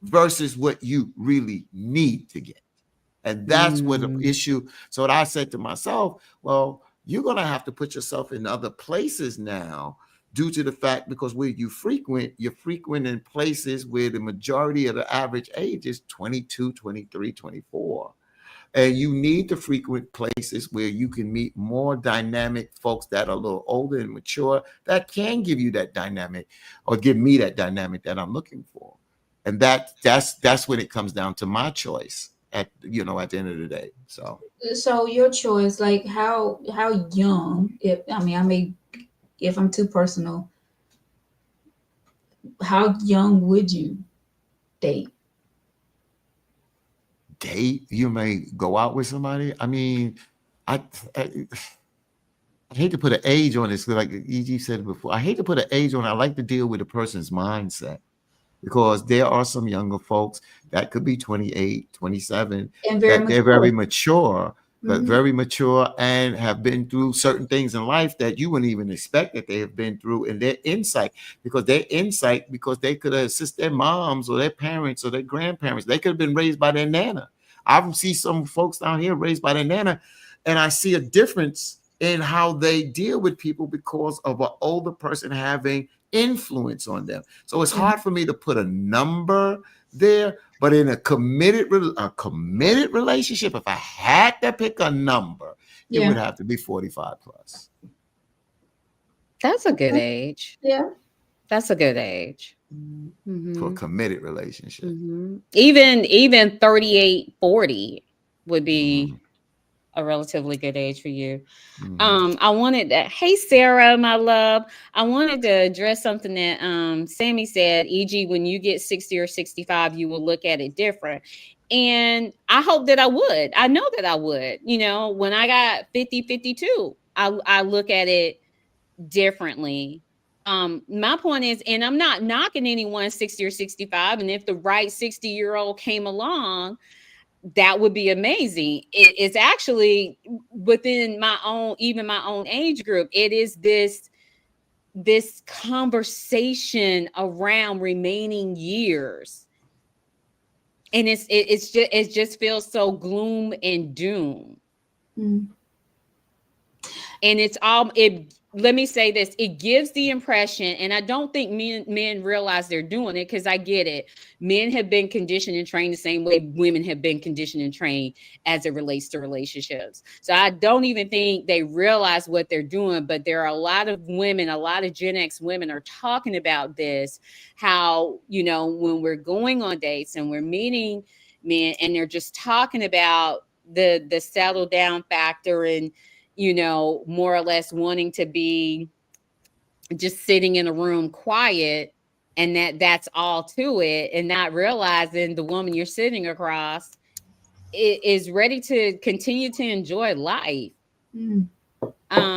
versus what you really need to get. And that's what the issue. So what I said to myself, well, you're going to have to put yourself in other places now due to the fact because where you're frequent in places where the majority of the average age is 22, 23, 24. And you need to frequent places where you can meet more dynamic folks that are a little older and mature that can give you that dynamic or give me that dynamic that I'm looking for. And that's when it comes down to my choice at the end of the day. So your choice, like how young, if I'm too personal, how young would you date? You may go out with somebody. I mean, I hate to put an age on this, like E.G. said before. I hate to put an age on it. I like to deal with a person's mindset because there are some younger folks that could be 28, 27, and they're very mature, but Mhm. very mature and have been through certain things in life that you wouldn't even expect that they have been through, and their insight because they could assist their moms or their parents or their grandparents. They could have been raised by their nana. I see some folks down here raised by their nana, and I see a difference in how they deal with people because of an older person having influence on them. So it's hard for me to put a number there, but in a committed relationship, if I had to pick a number, it would have to be 45 plus. That's a good age. Yeah. That's a good age. For a committed relationship. Even 38, 40 would be a relatively good age for you. I wanted to, hey Sarah, my love, I wanted to address something that Sammy said, e.g. when you get 60 or 65, you will look at it different. And I hope that I would. I know that I would. When I got 50, 52, I look at it differently. My point is, and I'm not knocking anyone 60 or 65, and if the right 60-year-old came along, that would be amazing. It's actually within my own age group. It is this conversation around remaining years, and it just feels so gloom and doom. And let me say this, it gives the impression, and I don't think men realize they're doing it, because I get it. Men have been conditioned and trained the same way women have been conditioned and trained as it relates to relationships. So I don't even think they realize what they're doing, but there are a lot of women, a lot of Gen X women are talking about this, how, when we're going on dates and we're meeting men and they're just talking about the settle down factor and, more or less wanting to be just sitting in a room quiet, and that's all to it, and not realizing the woman you're sitting across is ready to continue to enjoy life. But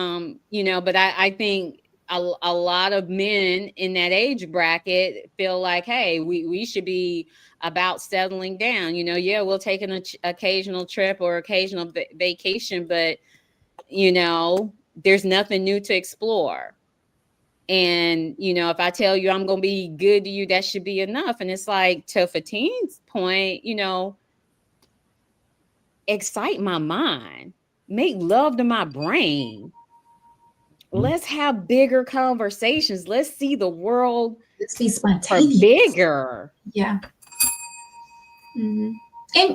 I think a lot of men in that age bracket feel like, hey, we should be about settling down. We'll take an occasional trip or occasional vacation, but there's nothing new to explore. And, you know, if I tell you I'm going to be good to you, that should be enough. And it's like, to Fatine's point, you know, excite my mind, make love to my brain. Let's have bigger conversations. Let's see the world. Let's be spontaneous. Bigger. Yeah. Mm-hmm.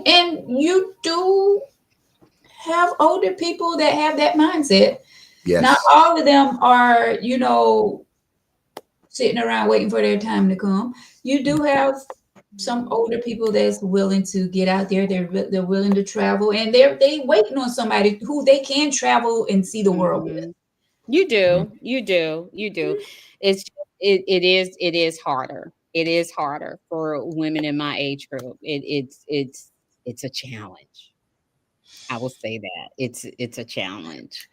And you do have older people that have that mindset. Yes. Not all of them are, you know, sitting around waiting for their time to come. You do have some older people that's willing to get out there. They're willing to travel, and they waiting on somebody who they can travel and see the world with. You do. It is harder. It is harder for women in my age group. It's a challenge. I will say that it's a challenge.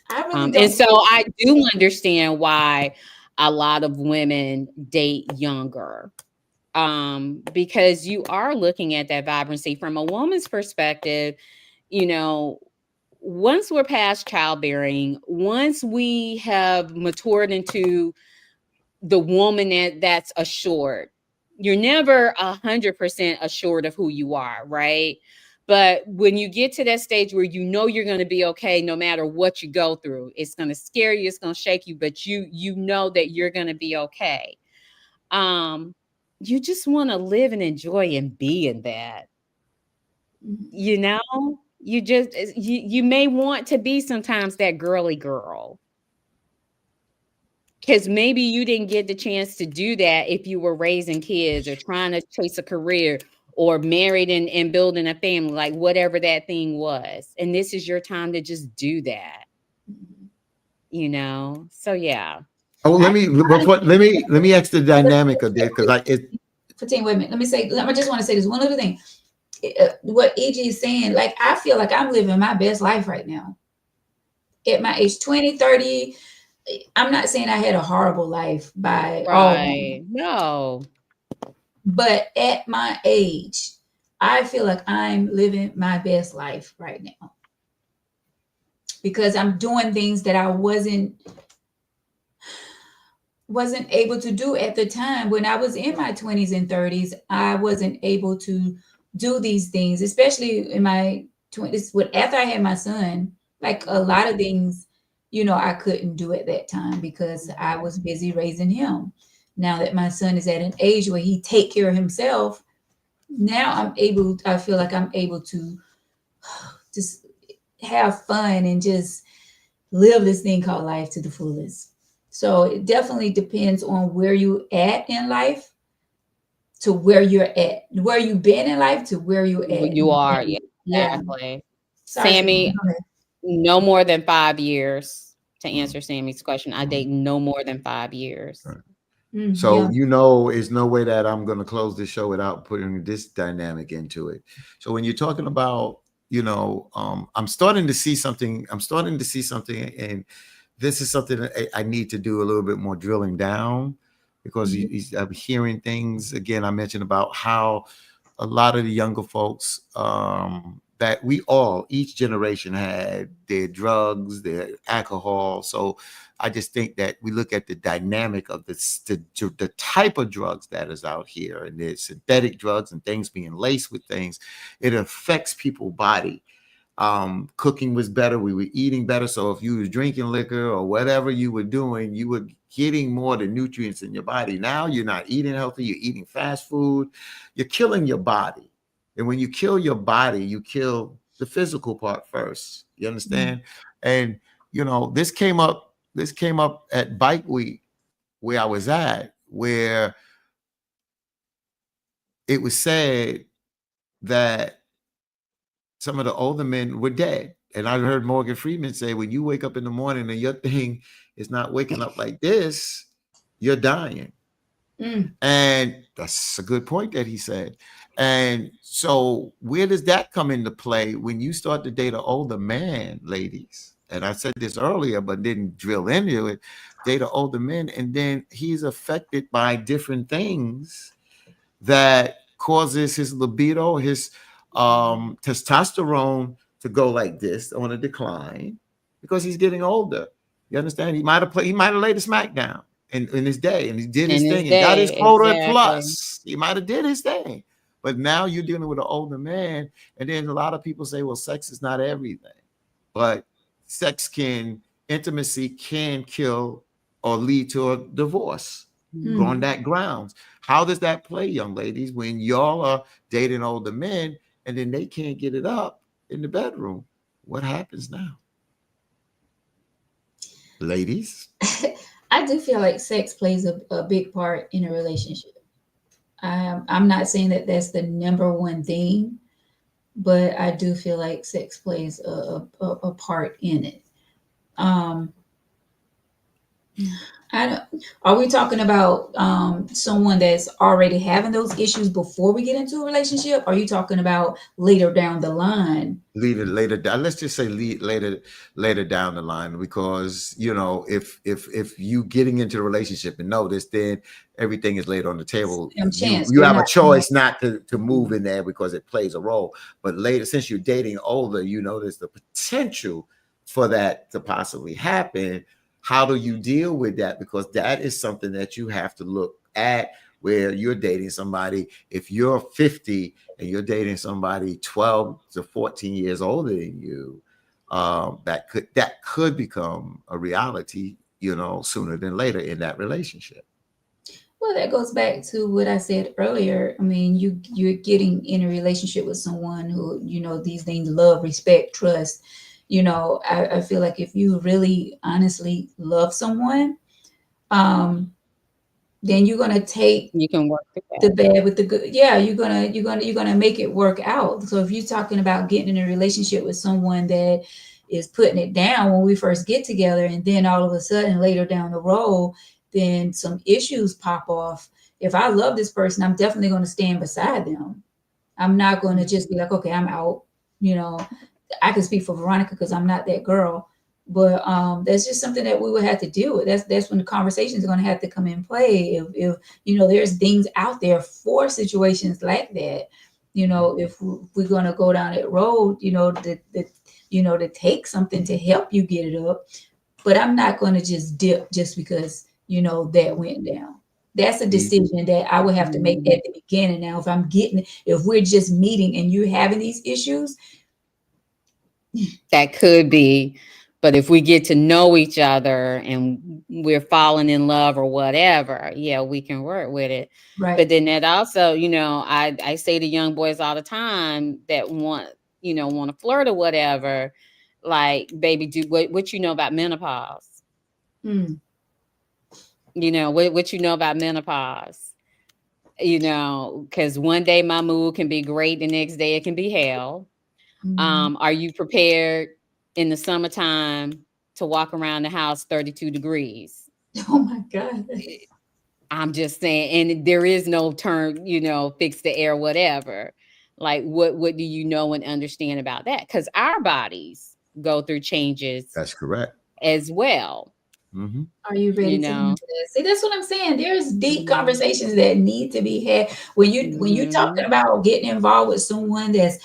And so I do understand why a lot of women date younger, because you are looking at that vibrancy from a woman's perspective. You know, once we're past childbearing, once we have matured into the woman that's assured, you're never 100% assured of who you are, right? But when you get to that stage where you know you're going to be okay, no matter what you go through, it's going to scare you, it's going to shake you, but you know that you're going to be okay. You just want to live and enjoy and be in that. You know, you may want to be sometimes that girly girl, because maybe you didn't get the chance to do that if you were raising kids or trying to chase a career or married and building a family, like whatever that thing was. And this is your time to just do that, you know? So, yeah. Oh, let me ask the dynamic of this, because Fatine, wait a minute. I just want to say this one other thing. What E.G. is saying, like, I feel like I'm living my best life right now. At my age 20, 30, I'm not saying I had a horrible life by right. No. But at my age, I feel like I'm living my best life right now, because I'm doing things that I wasn't able to do at the time when I was in my 20s and 30s. I wasn't able to do these things, especially in my 20s. After I had my son, like a lot of things, you know, I couldn't do at that time because I was busy raising him. Now that my son is at an age where he take care of himself, now I feel like I'm able to just have fun and just live this thing called life to the fullest. So it definitely depends on where you at in life to where you're at, where you've been in life to where you at. You are, yeah, exactly. Sorry, Sammy, no more than 5 years. To answer Sammy's question, I date no more than 5 years. Right. So, you know, there's no way that I'm going to close this show without putting this dynamic into it. So when you're talking about, you know, I'm starting to see something, and this is something that I need to do a little bit more drilling down, because I'm hearing things. Again, I mentioned about how a lot of the younger folks that each generation had their drugs, their alcohol. So I just think that we look at the dynamic of the type of drugs that is out here, and the synthetic drugs and things being laced with things. It affects people's body. Cooking was better. We were eating better. So if you were drinking liquor or whatever you were doing, you were getting more of the nutrients in your body. Now you're not eating healthy. You're eating fast food. You're killing your body. And when you kill your body, you kill the physical part first. You understand? And, you know, this came up at Bike Week, where I was at, where it was said that some of the older men were dead. And I heard Morgan Freeman say, when you wake up in the morning and your thing is not waking up like this, you're dying. And that's a good point that he said. And so where does that come into play when you start to date an older man, ladies? And I said this earlier, but didn't drill into it. Date an older man, and then he's affected by different things that causes his libido, his testosterone to go like this on a decline, because he's getting older. You understand? He might have laid a smack down in his day, and he did his In his thing and got his day, quota and exactly. plus. He might have did his thing. But now you're dealing with an older man, and then a lot of people say, well, sex is not everything. But intimacy can kill or lead to a divorce on that grounds. How does that play, young ladies, when y'all are dating older men and then they can't get it up in the bedroom? What happens now? Ladies? I do feel like sex plays a big part in a relationship. I'm not saying that that's the number one thing, but I do feel like sex plays a part in it. Are we talking about someone that's already having those issues before we get into a relationship? Or are you talking about later down the line? Later down. Let's just say later down the line, because if you getting into a relationship and know this, then everything is laid on the table. You have a choice not to move in there because it plays a role. But later, since you're dating older, there's the potential for that to possibly happen. How do you deal with that? Because that is something that you have to look at where you're dating somebody. If you're 50 and you're dating somebody 12 to 14 years older than you, that could become a reality, sooner than later in that relationship. Well, that goes back to what I said earlier. I mean, you're getting in a relationship with someone who, these things, love, respect, trust. I feel like if you really honestly love someone, then you're gonna take you can work the bad with the good. Yeah, you're gonna make it work out. So if you're talking about getting in a relationship with someone that is putting it down when we first get together, and then all of a sudden later down the road, then some issues pop off. If I love this person, I'm definitely going to stand beside them. I'm not going to just be like, okay, I'm out. I can speak for Veronica because I'm not that girl, but that's just something that we would have to deal with. That's when the conversations are going to have to come in play. If there's things out there for situations like that. If we're going to go down that road, to take something to help you get it up. But I'm not going to just dip just because that went down. That's a decision that I would have to make at the beginning. Now, if we're just meeting and you're having these issues, that could be. But if we get to know each other and we're falling in love or whatever, yeah, we can work with it. Right. But then that also, I say to young boys all the time that want to flirt or whatever, like, baby, do what you know about menopause. What you know about menopause. Because one day my mood can be great, the next day it can be hell. Are you prepared in the summertime to walk around the house 32 degrees? Oh my God. I'm just saying, and there is no turn, fix the air, whatever. Like, what do you know and understand about that? Because our bodies go through changes. That's correct. As well. Mm-hmm. Are you ready to answer that? See, that's what I'm saying. There's deep conversations that need to be had when you're talking about getting involved with someone that's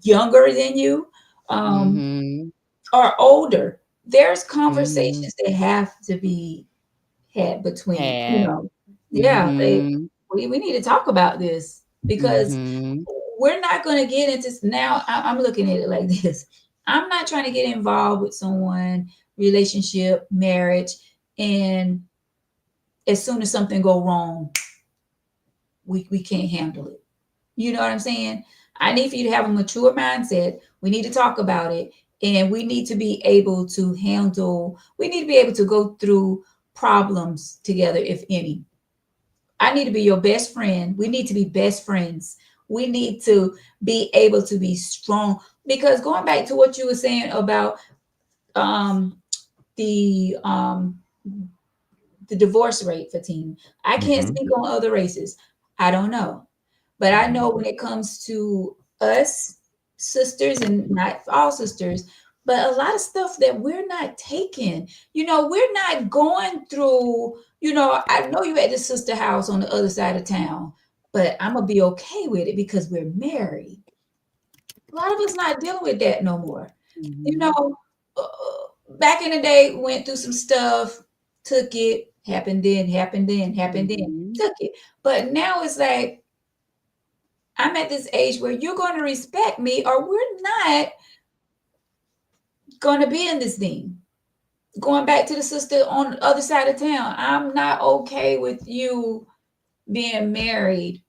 younger than you, or older. There's conversations that have to be had between. We need to talk about this because we're not going to get into now. I'm looking at it like this. I'm not trying to get involved with someone, relationship, marriage, and as soon as something go wrong, we can't handle it. You know what I'm saying? I need for you to have a mature mindset. We need to talk about it, and we need to be able to handle. We need to be able to go through problems together, if any. I need to be your best friend. We need to be best friends. We need to be able to be strong, because going back to what you were saying about the divorce rate for teen. I can't speak on other races. I don't know. But I know when it comes to us sisters, and not all sisters, but a lot of stuff that we're not taking, we're not going through, I know you at the sister house on the other side of town, but I'm going to be okay with it because we're married. A lot of us not dealing with that no more. back in the day, went through some stuff, took it, happened then, took it. But now it's like, I'm at this age where you're going to respect me or we're not going to be in this thing. Going back to the sister on the other side of town, I'm not okay with you being married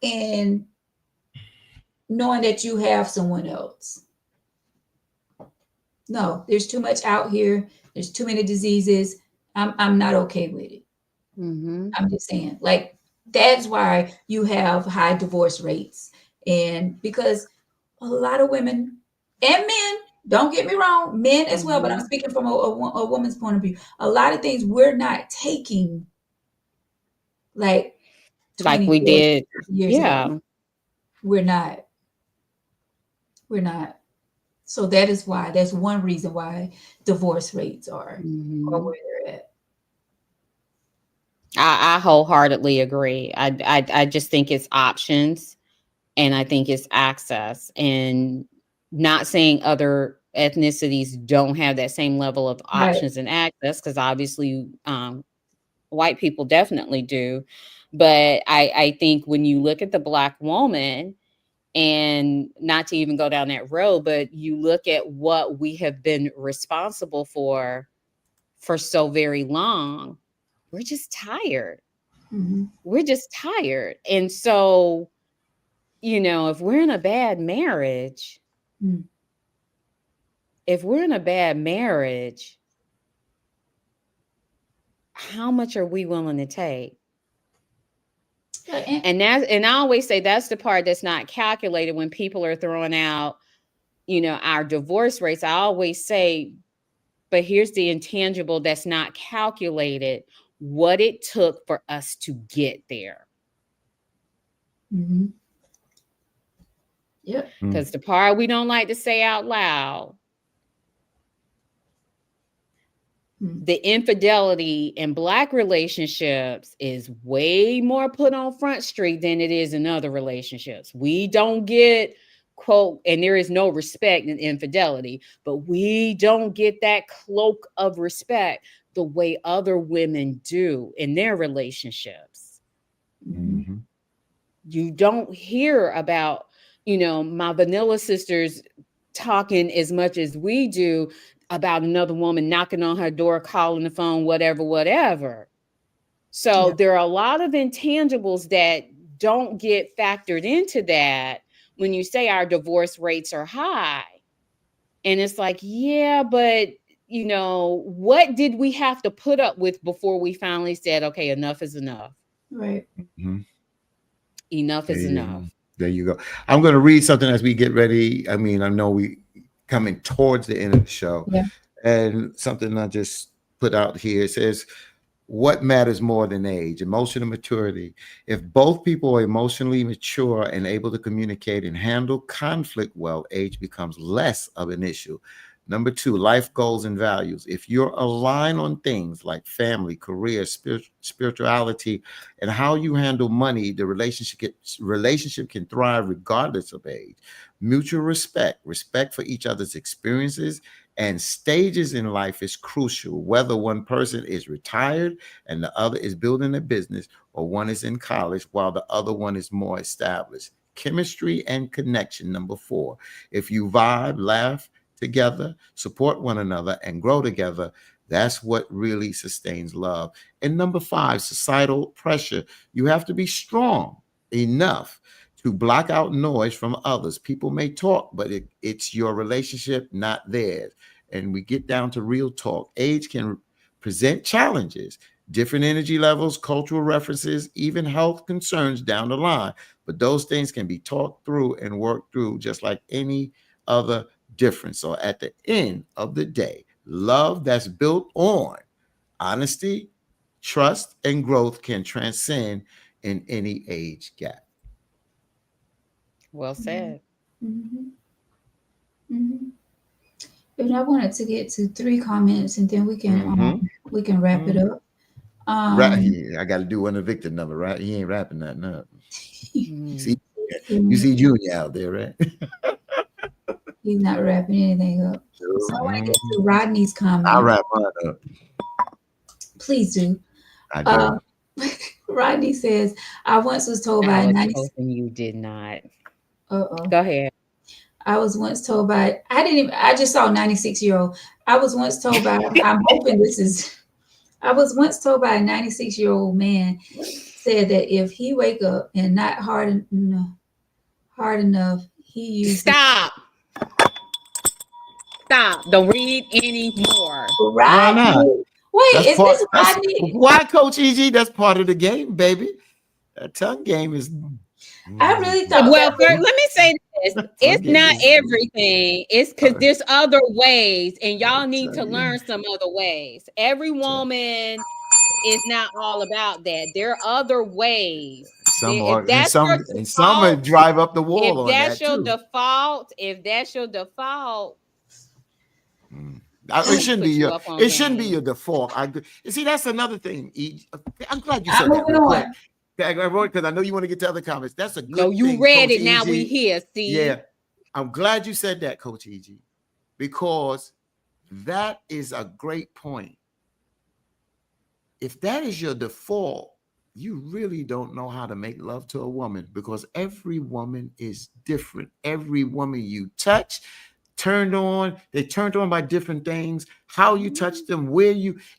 and knowing that you have someone else. No, there's too much out here. There's too many diseases. I'm not okay with it. I'm just saying, like, that's why you have high divorce rates. And because a lot of women and men, don't get me wrong, men as well, but I'm speaking from a woman's point of view. A lot of things we're not taking like we did years ago. We're not. So that's one reason why divorce rates are where they're at. I wholeheartedly agree. I just think it's options, and I think it's access, and not saying other ethnicities don't have that same level of options and access, because obviously white people definitely do. But I think when you look at the Black woman, and not to even go down that road, but you look at what we have been responsible for so very long, we're just tired. We're just tired. And so, if we're in a bad marriage, how much are we willing to take? And I always say that's the part that's not calculated when people are throwing out, our divorce rates. I always say, but here's the intangible that's not calculated: what it took for us to get there. Yep. Because the part we don't like to say out loud, the infidelity in Black relationships is way more put on Front Street than it is in other relationships. We don't get, quote, and there is no respect in infidelity, but we don't get that cloak of respect the way other women do in their relationships. You don't hear about, my vanilla sisters talking as much as we do about another woman knocking on her door, calling the phone, whatever. So there are a lot of intangibles that don't get factored into that when you say our divorce rates are high. And it's like, yeah, but what did we have to put up with before we finally said, okay, enough is enough? Right. Enough is enough. There you go. I'm going to read something as we get ready. I mean, I know we coming towards the end of the show, and something I just put out here. It says, what matters more than age? Emotional maturity. If both people are emotionally mature and able to communicate and handle conflict well, age becomes less of an issue. Number 2, life goals and values. If you're aligned on things like family, career, spirituality, and how you handle money, the relationship can thrive regardless of age. Mutual respect for each other's experiences and stages in life is crucial, whether one person is retired and the other is building a business, or one is in college while the other one is more established. Chemistry and connection. Number 4, if you vibe, laugh together, support one another, and grow together, that's what really sustains love. And number 5, societal pressure. You have to be strong enough to block out noise from others. People may talk, but it's your relationship, not theirs. And we get down to real talk. Age can present challenges, different energy levels, cultural references, even health concerns down the line. But those things can be talked through and worked through just like any other difference. So at the end of the day, love that's built on honesty, trust, and growth can transcend in any age gap. Well said. And I wanted to get to 3 comments, and then we can wrap it up. I got to do one of Victor number, right? He ain't wrapping nothing up. You see Junior out there, right? He's not wrapping anything up. So I want to get to Rodney's comment. I'll wrap mine up. Please do. I do. Rodney says, I once was told by I a was hoping you did not. Uh-oh. Go ahead. I was once told by, I just saw a 96-year-old. I was once told by, I was once told by a 96-year-old man said that if he wake up and not hard enough, he uses. Stop. Don't read anymore. Why not? Wait, is this Rodney? Why, Coach EG? That's part of the game, baby. That tongue game is. I really thought. Well, let me say this: it's not everything. It's because there's other ways, and y'all need to learn some other ways. Every woman is not all about that. There are other ways. Some would drive up the wall. If that's your default, it shouldn't be your. It shouldn't be your default. You see, that's another thing. I'm glad you said that. Because I know you want to get to other comments. That's a good thing. No, you read it. Now we here. See. Yeah, I'm glad you said that, Coach EG, because that is a great point. If that is your default, you really don't know how to make love to a woman, because every woman is different. Every woman you touch, they're turned on by different things. How you touch them,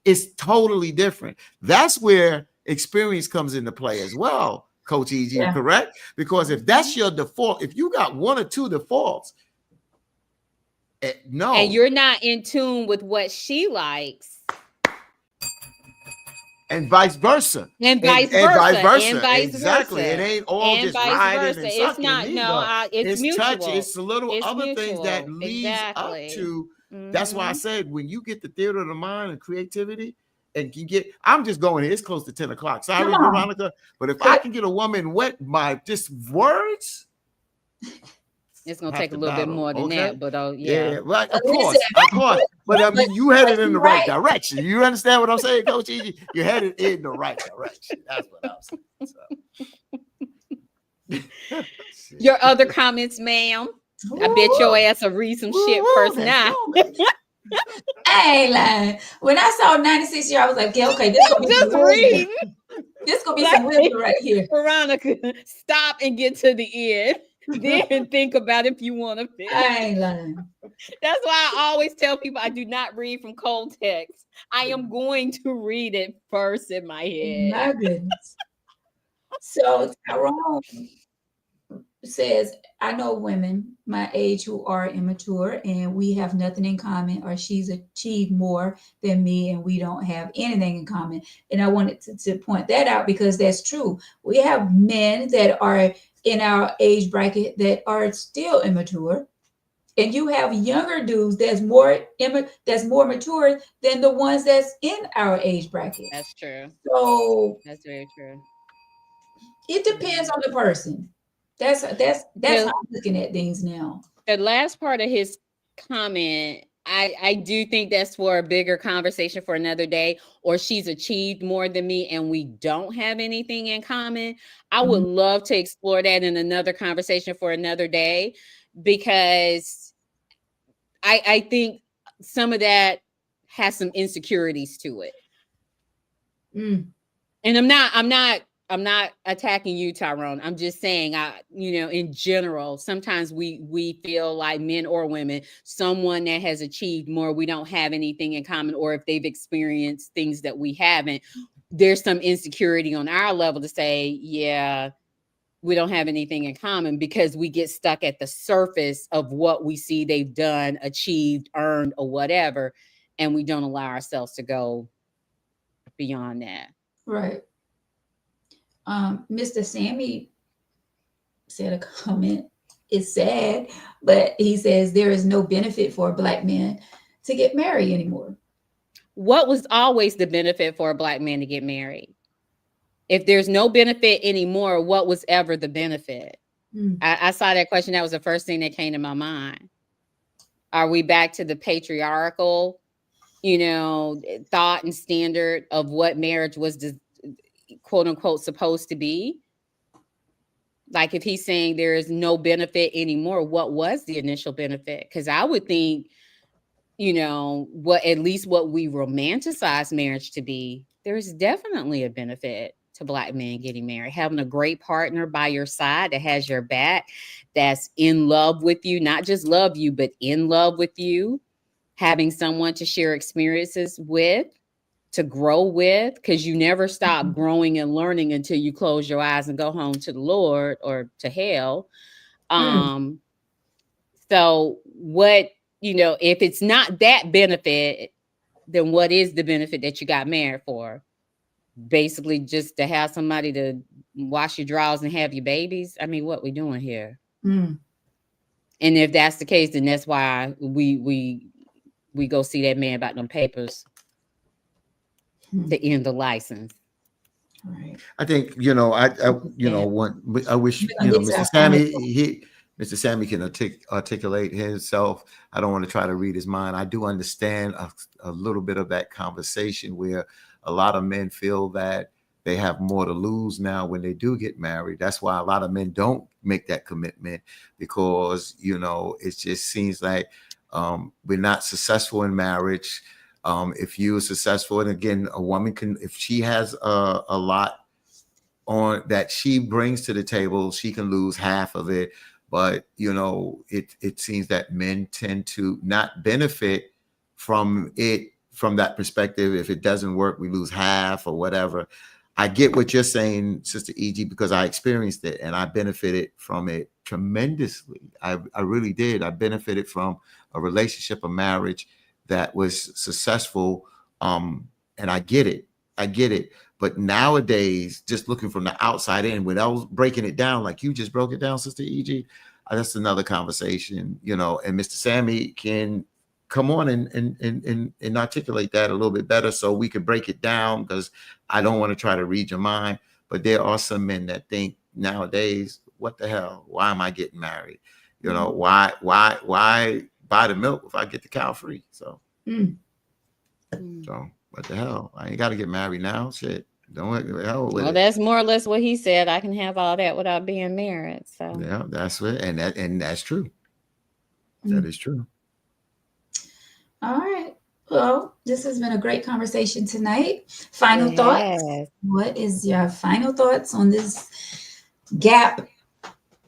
it's totally different. That's where experience comes into play as well, Coach EG, correct? Because if that's your default, if you got one or two defaults, no. And you're not in tune with what she likes. And vice versa. And vice versa. Exactly. It ain't all just riding and it's not. No, it's mutual. Touch. It's a little other things that leads up to. That's why I said when you get the theater of the mind and creativity, and you get. I'm just going here. It's close to 10 o'clock. Sorry, Veronica, but if I can get a woman wet by just words. It's gonna take a little bit more than that, but yeah, right. Of course. But I mean, you headed in the right direction. You understand what I'm saying, Coach EG? You're headed in the right direction. That's what I'm saying. So. Your other comments, ma'am? I bet your ass will read some shit first now. I ain't lying. When I saw 96 I was like, okay, this gonna be just read. This gonna be some wisdom right here. Veronica, stop and get to the end. Then think about if you want to finish. I ain't lying. That's why I always tell people I do not read from cold text. I am going to read it first in my head. My goodness. So Tyrone says, I know women my age who are immature and we have nothing in common, or she's achieved more than me and we don't have anything in common. And I wanted to point that out because that's true. We have men that are in our age bracket that are still immature, and you have younger dudes that's more mature than the ones that's in our age bracket. That's true. So that's very true. It depends on the person. That's how I'm looking at things now. The last part of his comment, I do think that's for a bigger conversation for another day, or she's achieved more than me and we don't have anything in common. I would love to explore that in another conversation for another day, because I think some of that has some insecurities to it. And I'm not attacking you, Tyrone. I'm just saying, in general, sometimes we feel like, men or women, someone that has achieved more, we don't have anything in common, or if they've experienced things that we haven't, there's some insecurity on our level to say, yeah, we don't have anything in common, because we get stuck at the surface of what we see they've done, achieved, earned, or whatever, and we don't allow ourselves to go beyond that. Right. Mr. Sammy said a comment. It's sad, but he says there is no benefit for a Black man to get married anymore. What was always the benefit for a Black man to get married? If there's no benefit anymore, what was ever the benefit? I saw that question. That was the first thing that came to my mind. Are we back to the patriarchal, thought and standard of what marriage was quote unquote supposed to be? Like, if he's saying there is no benefit anymore, what was the initial benefit? Because I would think what we romanticize marriage to be, there's definitely a benefit to Black men getting married. Having a great partner by your side that has your back, that's in love with you, not just love you, but in love with you. Having someone to share experiences with, to grow with, because you never stop growing and learning until you close your eyes and go home to the Lord or to hell. So what, if it's not that benefit, then what is the benefit that you got married for? Basically just to have somebody to wash your drawers and have your babies? I mean, what we doing here? And if that's the case, then that's why we go see that man about them papers to end the license. Right. I think, I wish, Mr. Sammy can articulate himself. I don't want to try to read his mind. I do understand a little bit of that conversation where a lot of men feel that they have more to lose now when they do get married. That's why a lot of men don't make that commitment, because, it just seems like we're not successful in marriage. If you're successful, and again, a woman can, if she has a lot on that she brings to the table, she can lose half of it. But, it seems that men tend to not benefit from it from that perspective. If it doesn't work, we lose half or whatever. I get what you're saying, Sister E.G., because I experienced it and I benefited from it tremendously. I really did. I benefited from a relationship, a marriage that was successful. And I get it. But nowadays, just looking from the outside in, without breaking it down like you just broke it down, Sister E.G., that's another conversation, and Mr. Sammy can come on and articulate that a little bit better so we could break it down, because I don't want to try to read your mind. But there are some men that think nowadays, what the hell? Why am I getting married? Why buy the milk if I get the cow free? So what the hell? I ain't got to get married now. Shit. Well, that's more or less what he said. I can have all that without being married. So yeah, that's it. And that's true. That is true. All right. Well, this has been a great conversation tonight. Final thoughts. What is your final thoughts on this gap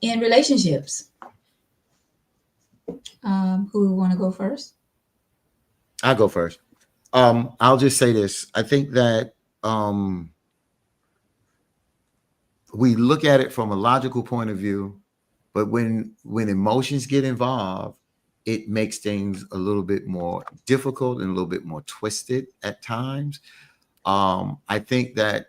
in relationships? Who want to go first? I'll go first. I'll just say this. I think that we look at it from a logical point of view, but when emotions get involved, it makes things a little bit more difficult and a little bit more twisted at times. I think that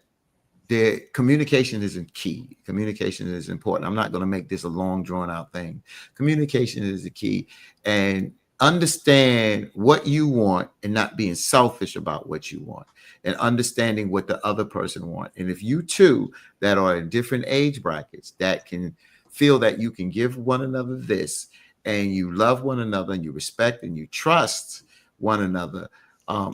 the communication isn't key. Communication is important. I'm not going to make this a long, drawn out thing. Communication is the key. And understand what you want and not being selfish about what you want, and understanding what the other person wants. And if you two that are in different age brackets that can feel that you can give one another this, and you love one another and you respect and you trust one another,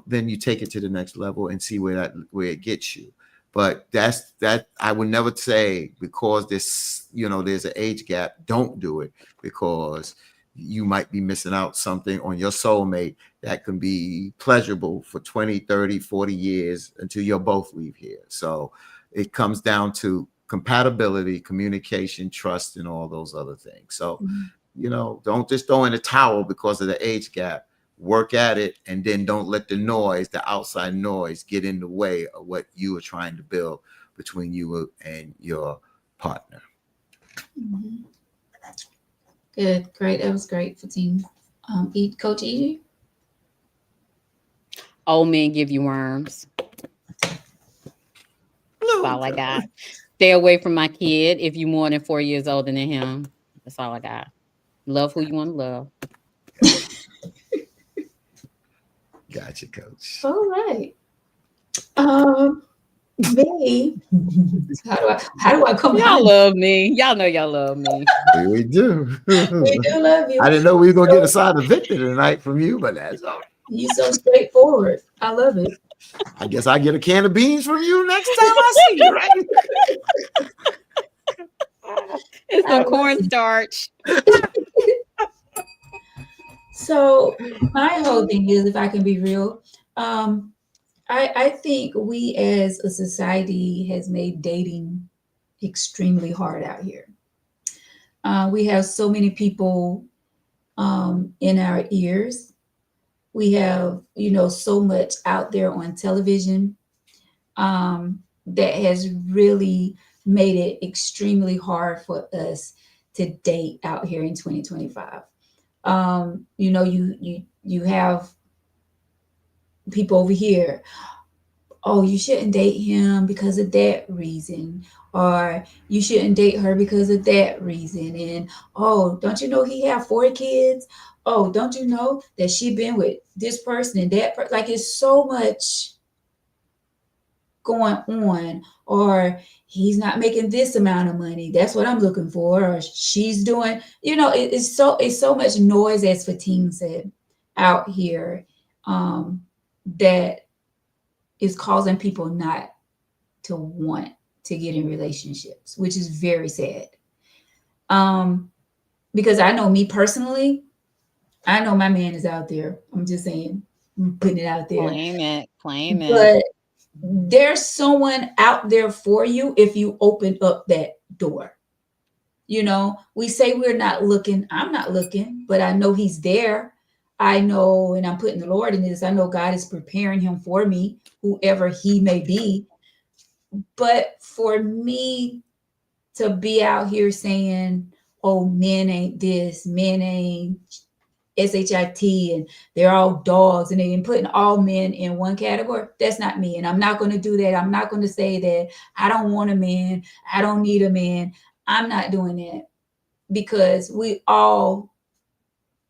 then you take it to the next level and see where it gets you. But that's that. I would never say because there's an age gap, don't do it, because you might be missing out something on your soulmate that can be pleasurable for 20, 30, 40 years until you both leave here. So it comes down to compatibility, communication, trust, and all those other things. So, don't just throw in a towel because of the age gap. Work at it, and then don't let the outside noise get in the way of what you are trying to build between you and your partner. Mm-hmm. Good, great. That was great for team. Coach E.G. Old men give you worms. That's all I got. Stay away from my kid if you're more than 4 years older than him. That's all I got. Love who you want to love. Gotcha, Coach. All right. Me. How do I come? Y'all love me. Y'all know y'all love me. We do. We do love you. I didn't know we were gonna get a side of Victor tonight from you, but that's all right. You so straightforward. I love it. I guess I get a can of beans from you next time I see you, right? It's some cornstarch. So So my whole thing is, if I can be real, I think we as a society has made dating extremely hard out here. We have so many people in our ears. We have, so much out there on television that has really made it extremely hard for us to date out here in 2025. You have people over here. Oh, you shouldn't date him because of that reason, or you shouldn't date her because of that reason. And oh, don't you know he have 4 kids? Oh, don't you know that she been with this person and that person? Like, it's so much going on, or he's not making this amount of money. That's what I'm looking for. Or she's doing, it's so much noise, as Fatine said, out here, that is causing people not to want to get in relationships, which is very sad. Because I know me personally, I know my man is out there. I'm just saying, I'm putting it out there. Claim it. But there's someone out there for you if you open up that door. We say we're not looking. I'm not looking, but I know he's there. I know, and I'm putting the Lord in this. I know God is preparing him for me, whoever he may be. But for me to be out here saying, oh, men ain't this, men ain't SHIT, and they're all dogs, and they're putting all men in one category, that's not me. And I'm not going to do that. I'm not going to say that I don't want a man, I don't need a man. I'm not doing that, because we all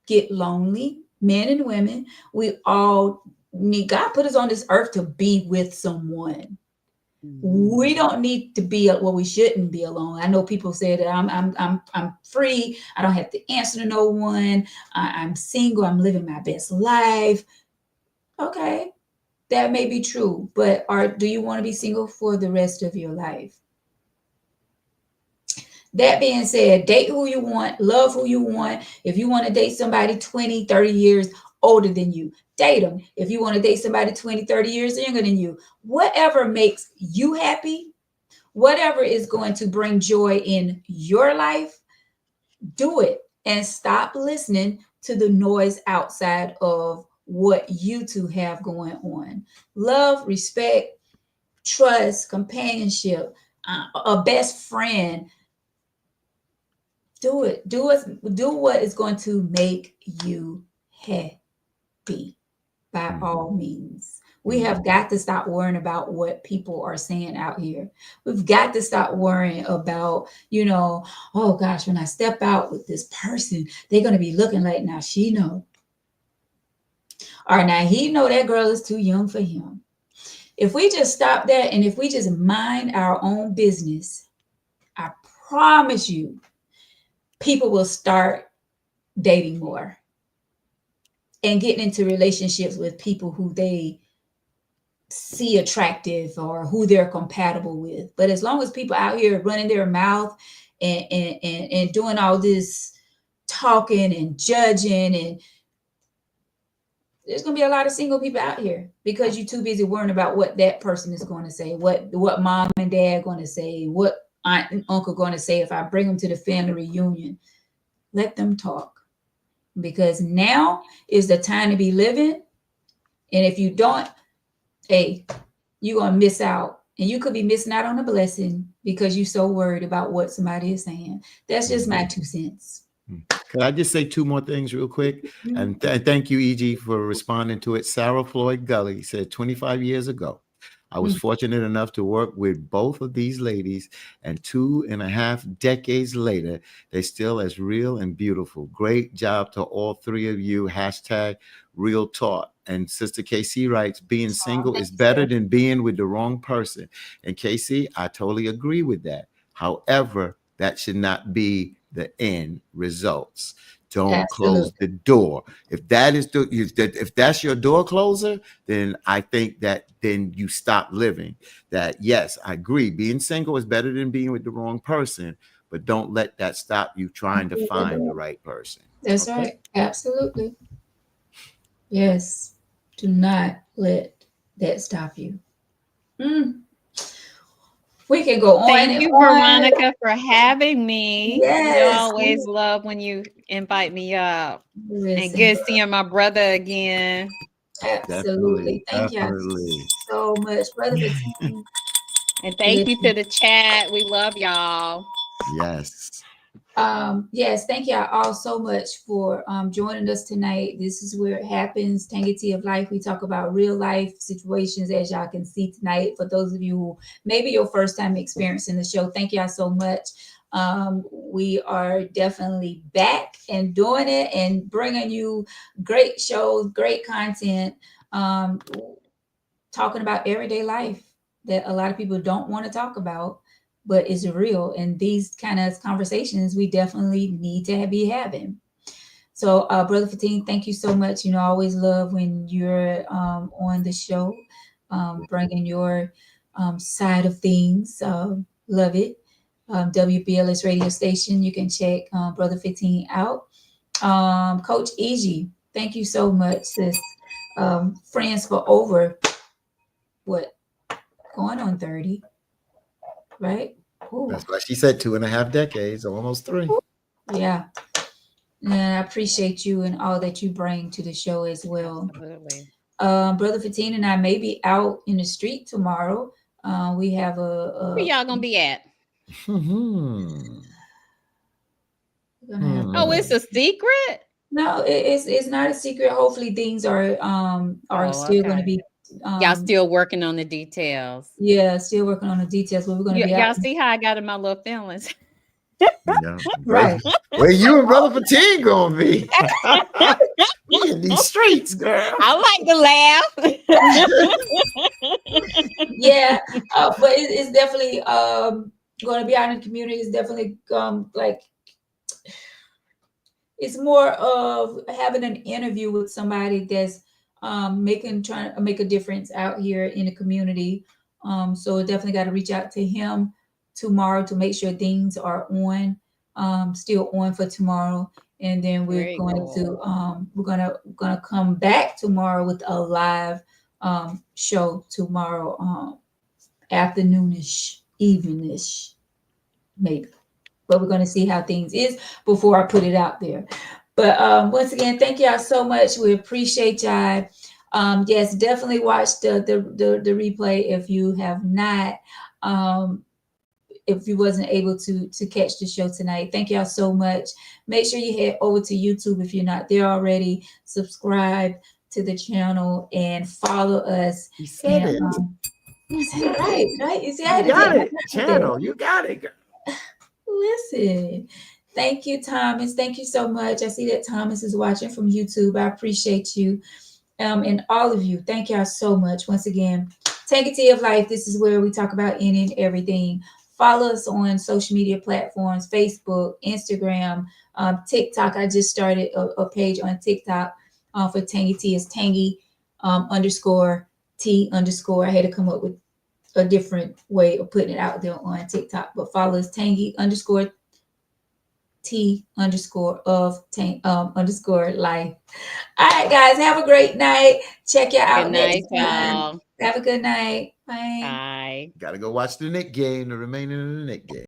get lonely, men and women. We all need, God put us on this earth to be with someone. We don't need to be, well, we shouldn't be alone. I know people say that I'm free. I don't have to answer to no one. I'm single. I'm living my best life. Okay, that may be true, but do you want to be single for the rest of your life? That being said, date who you want, love who you want. If you want to date somebody 20, 30 years older than you, date them. If you want to date somebody 20, 30 years younger than you, whatever makes you happy, whatever is going to bring joy in your life, do it, and stop listening to the noise outside of what you two have going on. Love, respect, trust, companionship, a best friend. Do it. Do what is going to make you happy by all means. We have got to stop worrying about what people are saying out here. We've got to stop worrying about, oh gosh, when I step out with this person, they're going to be looking like, now she know. Or now he know that girl is too young for him. If we just stop that, and if we just mind our own business, I promise you, people will start dating more and getting into relationships with people who they see attractive or who they're compatible with. But as long as people out here running their mouth and doing all this talking and judging, and there's going to be a lot of single people out here because you're too busy worrying about what that person is going to say, what mom and dad going to say, what aunt and uncle going to say if I bring them to the family reunion. Let them talk, because now is the time to be living. And if you don't, hey, you're going to miss out. And you could be missing out on a blessing because you're so worried about what somebody is saying. That's just my 2 cents. Can I just say 2 more things real quick? And thank you, E.G., for responding to it. Sarah Floyd Gully said 25 years ago, I was fortunate enough to work with both of these ladies, and 2.5 decades later, they're still as real and beautiful. Great job to all 3 of you. #real talk. And Sister KC writes, being single is better than being with the wrong person. And KC, I totally agree with that. However, that should not be the end results. Don't close the door. If that's your door closer, then I think that then you stop living. That, yes, I agree. Being single is better than being with the wrong person, but don't let that stop you trying to find the right person. That's right. Absolutely. Yes. Do not let that stop you. Mm. We can go on Thank and you, on. Veronica, for having me. You Yes. always love when you invite me up. And Listen, good seeing my brother again. absolutely. Thank you Definitely. so much, Brother Fatim. And thank you to the chat. We love y'all. Yes. Yes, thank y'all all so much for joining us tonight. This is where it happens. Tangity of Life. We talk about real life situations, as y'all can see tonight. For those of you who maybe your first time experiencing the show, thank y'all so much. We are definitely back and doing it and bringing you great shows, great content, talking about everyday life that a lot of people don't want to talk about, but is real. And these kind of conversations we definitely need to be having. So, Brother Fatim, thank you so much. I always love when you're on the show, bringing your side of things. Love it. WBLS radio station. You can check Brother Fatim out. Coach Easy, thank you so much, sis. Friends for over what, going on 30, right? Ooh. That's why she said 2.5 decades, almost 3. Yeah. And I appreciate you and all that you bring to the show as well. Absolutely. Brother Fatim and I may be out in the street tomorrow. We have Where y'all gonna be at? Oh, it's a secret? No, it's not a secret. Hopefully things are still going to be y'all still working on the details. Yeah, still working on the details, but we're going to be y'all out. See how I got in my little feelings. Yeah. Right. Where you and Brother Fatim gonna be? We in these streets, girl. I like to laugh. Yeah, but it's definitely going to be out in the community. It's definitely like it's more of having an interview with somebody that's trying to make a difference out here in the community. So definitely got to reach out to him tomorrow to make sure things are on, still on for tomorrow. And then we're gonna come back tomorrow with a live show tomorrow, afternoonish, evenish, maybe. But we're going to see how things is before I put it out there. But once again, thank y'all so much. We appreciate y'all. Yes, definitely watch the replay if you have not. If you wasn't able to catch the show tonight, thank y'all so much. Make sure you head over to YouTube if you're not there already. Subscribe to the channel and follow us. He said it. Right. You got it. Channel. You got it, girl. Listen, thank you, Thomas. Thank you so much. I see that Thomas is watching from YouTube. I appreciate you. And all of you. Thank y'all so much. Once again, Tangity of Life. This is where we talk about any and everything. Follow us on social media platforms, Facebook, Instagram, TikTok. I just started a page on TikTok for Tangity. It's Tangy _T_. I had to come up with a different way of putting it out there on TikTok, but follow us Tangy _T_of _life. All right, guys, have a great night. Check you out Good next night, time. y'all. Have a good night. Bye. Bye. Gotta go watch the Knick game, the remaining of the Knick game.